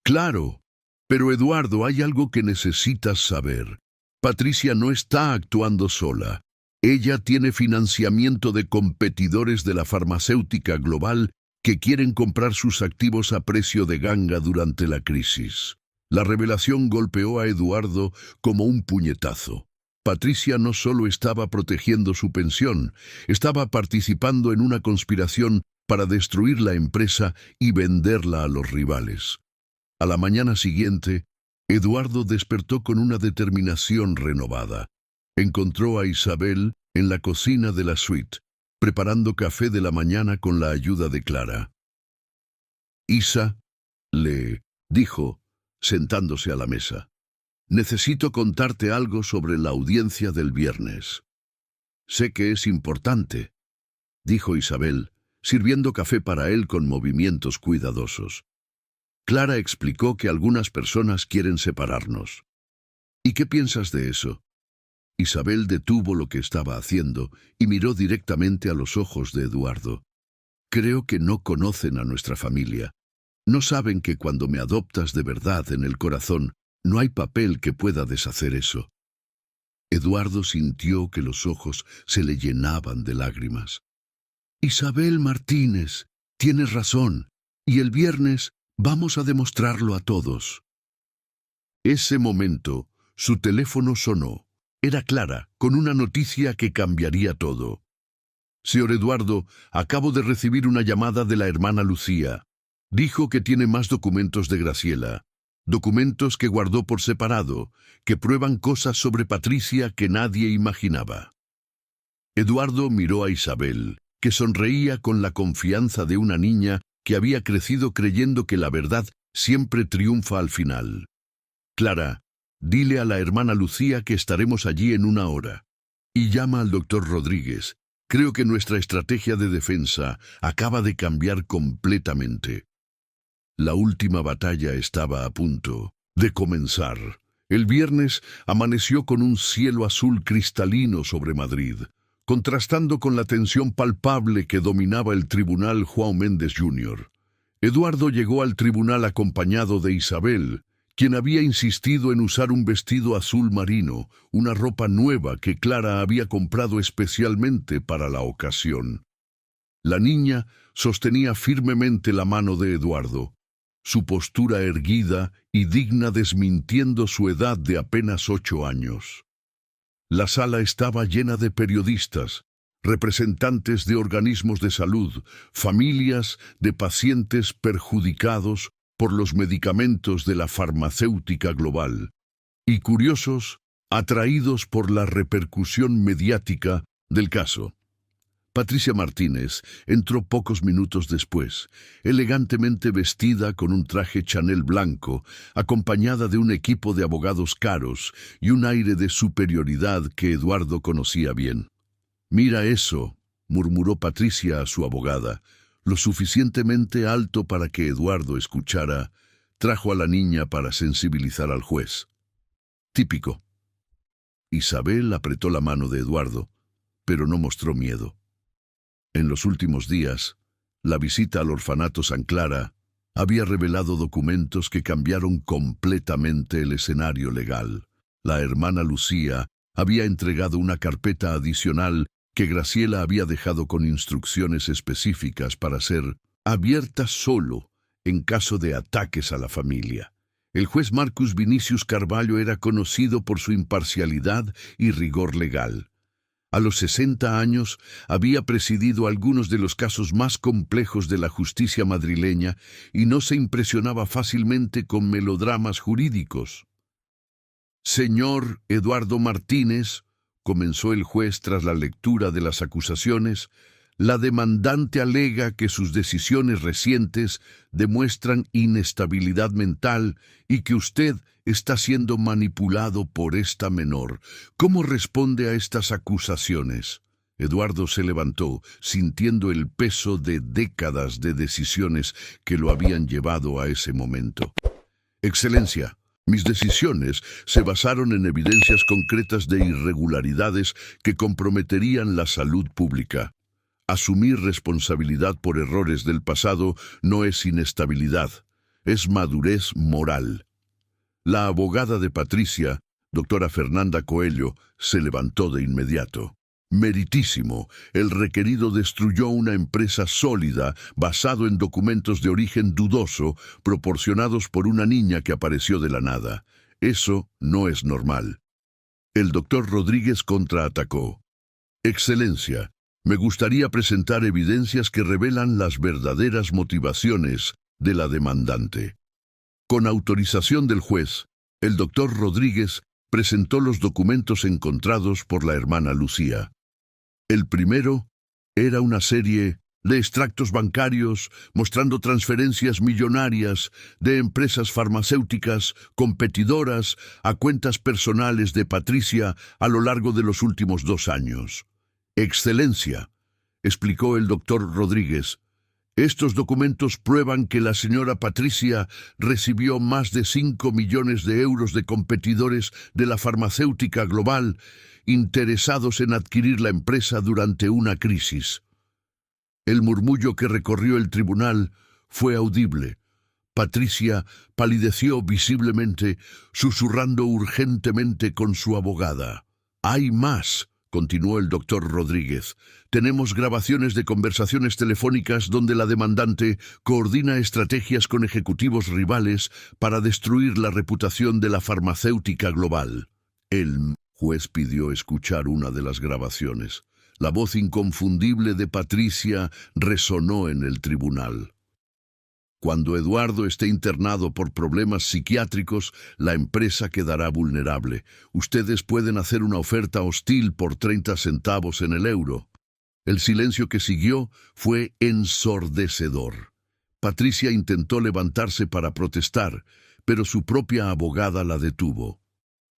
Claro, pero Eduardo, hay algo que necesitas saber. Patricia no está actuando sola. Ella tiene financiamiento de competidores de la farmacéutica global que quieren comprar sus activos a precio de ganga durante la crisis. La revelación golpeó a Eduardo como un puñetazo. Patricia no solo estaba protegiendo su pensión, estaba participando en una conspiración para destruir la empresa y venderla a los rivales. A la mañana siguiente, Eduardo despertó con una determinación renovada. Encontró a Isabel en la cocina de la suite, preparando café de la mañana con la ayuda de Clara. Isa, le dijo, sentándose a la mesa. Necesito contarte algo sobre la audiencia del viernes. Sé que es importante, dijo Isabel, sirviendo café para él con movimientos cuidadosos. Clara explicó que algunas personas quieren separarnos. ¿Y qué piensas de eso? Isabel detuvo lo que estaba haciendo y miró directamente a los ojos de Eduardo. Creo que no conocen a nuestra familia. No saben que cuando me adoptas de verdad en el corazón, no hay papel que pueda deshacer eso. Eduardo sintió que los ojos se le llenaban de lágrimas. Isabel Martínez, tienes razón, y el viernes vamos a demostrarlo a todos. Ese momento, su teléfono sonó. Era Clara, con una noticia que cambiaría todo. Señor Eduardo, acabo de recibir una llamada de la hermana Lucía. Dijo que tiene más documentos de Graciela. Documentos que guardó por separado, que prueban cosas sobre Patricia que nadie imaginaba. Eduardo miró a Isabel, que sonreía con la confianza de una niña que había crecido creyendo que la verdad siempre triunfa al final. Clara, dile a la hermana Lucía que estaremos allí en 1 hora. Y llama al doctor Rodríguez. Creo que nuestra estrategia de defensa acaba de cambiar completamente. La última batalla estaba a punto de comenzar. El viernes amaneció con un cielo azul cristalino sobre Madrid, contrastando con la tensión palpable que dominaba el tribunal Juan Méndez Jr. Eduardo llegó al tribunal acompañado de Isabel, quien había insistido en usar un vestido azul marino, una ropa nueva que Clara había comprado especialmente para la ocasión. La niña sostenía firmemente la mano de Eduardo, su postura erguida y digna desmintiendo su edad de apenas 8 años. La sala estaba llena de periodistas, representantes de organismos de salud, familias de pacientes perjudicados por los medicamentos de la farmacéutica global, y curiosos atraídos por la repercusión mediática del caso. Patricia Martínez entró pocos minutos después, elegantemente vestida con un traje Chanel blanco, acompañada de un equipo de abogados caros y un aire de superioridad que Eduardo conocía bien. «Mira eso», murmuró Patricia a su abogada, lo suficientemente alto para que Eduardo escuchara. Trajo a la niña para sensibilizar al juez. Típico. Isabel apretó la mano de Eduardo, pero no mostró miedo. En los últimos días, la visita al orfanato San Clara había revelado documentos que cambiaron completamente el escenario legal. La hermana Lucía había entregado una carpeta adicional que Graciela había dejado con instrucciones específicas para ser abierta solo en caso de ataques a la familia. El juez Marcus Vinicius Carvalho era conocido por su imparcialidad y rigor legal. A los 60 años había presidido algunos de los casos más complejos de la justicia madrileña y no se impresionaba fácilmente con melodramas jurídicos. «Señor Eduardo Martínez», comenzó el juez tras la lectura de las acusaciones, «la demandante alega que sus decisiones recientes demuestran inestabilidad mental y que usted está siendo manipulado por esta menor. ¿Cómo responde a estas acusaciones?» Eduardo se levantó, sintiendo el peso de décadas de decisiones que lo habían llevado a ese momento. «Excelencia, mis decisiones se basaron en evidencias concretas de irregularidades que comprometerían la salud pública. Asumir responsabilidad por errores del pasado no es inestabilidad, es madurez moral». La abogada de Patricia, doctora Fernanda Coello, se levantó de inmediato. «Meritísimo, el requerido destruyó una empresa sólida basado en documentos de origen dudoso proporcionados por una niña que apareció de la nada. Eso no es normal». El doctor Rodríguez contraatacó. «Excelencia, me gustaría presentar evidencias que revelan las verdaderas motivaciones de la demandante». Con autorización del juez, el doctor Rodríguez presentó los documentos encontrados por la hermana Lucía. El primero era una serie de extractos bancarios mostrando transferencias millonarias de empresas farmacéuticas competidoras a cuentas personales de Patricia a lo largo de los últimos 2 años. «Excelencia», explicó el doctor Rodríguez, «estos documentos prueban que la señora Patricia recibió más de 5 millones de euros de competidores de la farmacéutica global interesados en adquirir la empresa durante una crisis». El murmullo que recorrió el tribunal fue audible. Patricia palideció visiblemente, susurrando urgentemente con su abogada. «Hay más», continuó el doctor Rodríguez. «Tenemos grabaciones de conversaciones telefónicas donde la demandante coordina estrategias con ejecutivos rivales para destruir la reputación de la farmacéutica global». El juez pidió escuchar una de las grabaciones. La voz inconfundible de Patricia resonó en el tribunal. «Cuando Eduardo esté internado por problemas psiquiátricos, la empresa quedará vulnerable. Ustedes pueden hacer una oferta hostil por 30 centavos en el euro». El silencio que siguió fue ensordecedor. Patricia intentó levantarse para protestar, pero su propia abogada la detuvo.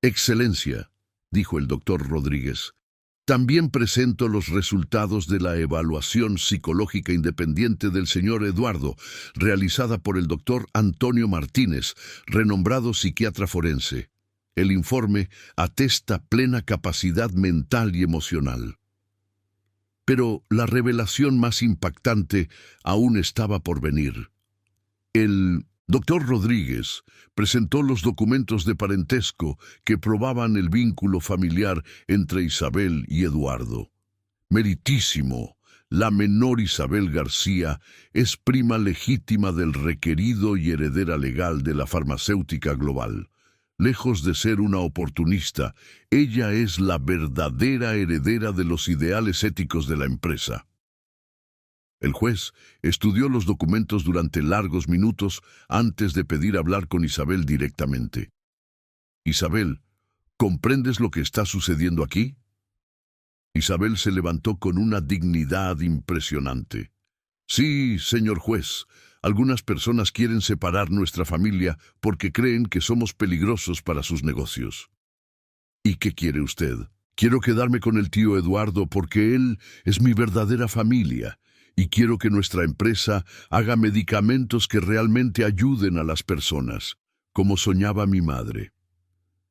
«Excelencia», dijo el doctor Rodríguez, «también presento los resultados de la evaluación psicológica independiente del señor Eduardo, realizada por el doctor Antonio Martínez, renombrado psiquiatra forense. El informe atesta plena capacidad mental y emocional». Pero la revelación más impactante aún estaba por venir. El doctor Rodríguez presentó los documentos de parentesco que probaban el vínculo familiar entre Isabel y Eduardo. «Meritísimo, la menor Isabel García es prima legítima del requerido y heredera legal de la farmacéutica global. Lejos de ser una oportunista, ella es la verdadera heredera de los ideales éticos de la empresa». El juez estudió los documentos durante largos minutos antes de pedir hablar con Isabel directamente. «Isabel, ¿comprendes lo que está sucediendo aquí?» Isabel se levantó con una dignidad impresionante. «Sí, señor juez, algunas personas quieren separar nuestra familia porque creen que somos peligrosos para sus negocios». «¿Y qué quiere usted?» «Quiero quedarme con el tío Eduardo porque él es mi verdadera familia. Y quiero que nuestra empresa haga medicamentos que realmente ayuden a las personas, como soñaba mi madre».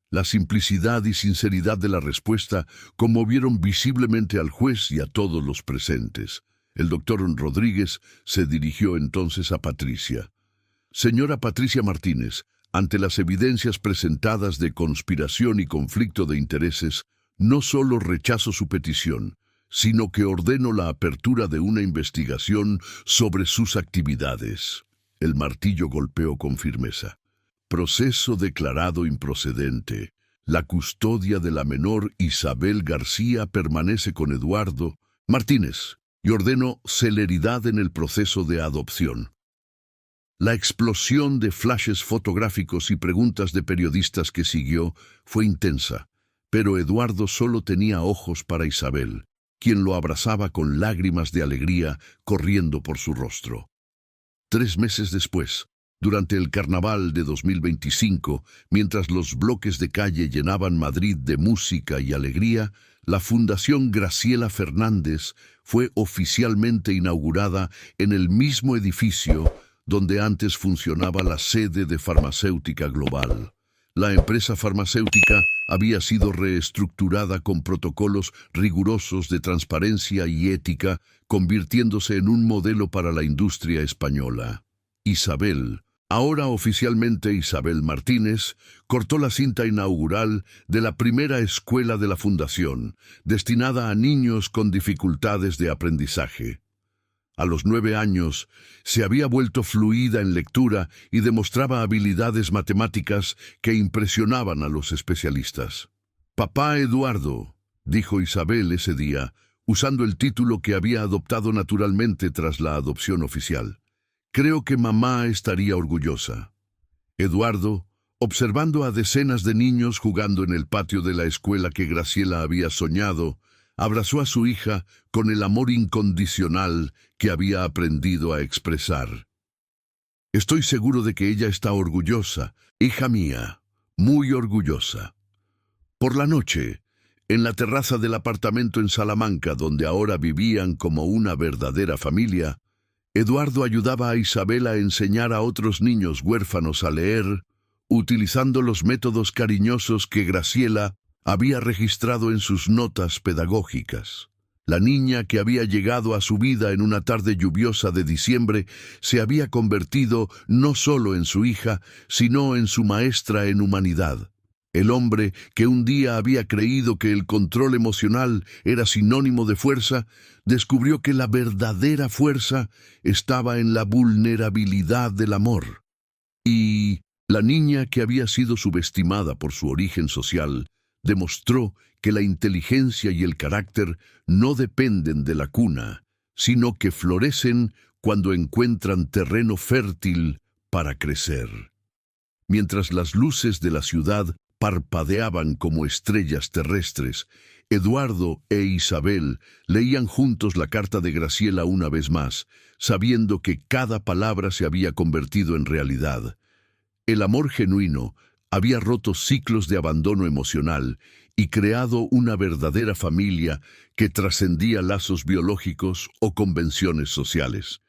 La simplicidad y sinceridad de la respuesta conmovieron visiblemente al juez y a todos los presentes. El doctor Rodríguez se dirigió entonces a Patricia. «Señora Patricia Martínez, ante las evidencias presentadas de conspiración y conflicto de intereses, no solo rechazo su petición, sino que ordeno la apertura de una investigación sobre sus actividades». El martillo golpeó con firmeza. «Proceso declarado improcedente. La custodia de la menor Isabel García permanece con Eduardo Martínez y ordeno celeridad en el proceso de adopción. La explosión de flashes fotográficos y preguntas de periodistas que siguió fue intensa, pero Eduardo solo tenía ojos para Isabel, quien lo abrazaba con lágrimas de alegría corriendo por su rostro. 3 meses después, durante el Carnaval de 2025, mientras los bloques de calle llenaban Madrid de música y alegría, la Fundación Graciela Fernández fue oficialmente inaugurada en el mismo edificio donde antes funcionaba la sede de Farmacéutica Global. La empresa farmacéutica había sido reestructurada con protocolos rigurosos de transparencia y ética, convirtiéndose en un modelo para la industria española. Isabel, ahora oficialmente Isabel Martínez, cortó la cinta inaugural de la primera escuela de la Fundación, destinada a niños con dificultades de aprendizaje. A los 9 años, se había vuelto fluida en lectura y demostraba habilidades matemáticas que impresionaban a los especialistas. «Papá Eduardo», dijo Isabel ese día, usando el título que había adoptado naturalmente tras la adopción oficial. «Creo que mamá estaría orgullosa». Eduardo, observando a decenas de niños jugando en el patio de la escuela que Graciela había soñado, abrazó a su hija con el amor incondicional que había aprendido a expresar. «Estoy seguro de que ella está orgullosa, hija mía, muy orgullosa». Por la noche, en la terraza del apartamento en Salamanca, donde ahora vivían como una verdadera familia, Eduardo ayudaba a Isabel a enseñar a otros niños huérfanos a leer, utilizando los métodos cariñosos que Graciela había registrado en sus notas pedagógicas. La niña que había llegado a su vida en una tarde lluviosa de diciembre se había convertido no solo en su hija, sino en su maestra en humanidad. El hombre que un día había creído que el control emocional era sinónimo de fuerza, descubrió que la verdadera fuerza estaba en la vulnerabilidad del amor. Y la niña que había sido subestimada por su origen social, demostró que la inteligencia y el carácter no dependen de la cuna, sino que florecen cuando encuentran terreno fértil para crecer. Mientras las luces de la ciudad parpadeaban como estrellas terrestres, Eduardo e Isabel leían juntos la carta de Graciela una vez más, sabiendo que cada palabra se había convertido en realidad. El amor genuino había roto ciclos de abandono emocional y creado una verdadera familia que trascendía lazos biológicos o convenciones sociales.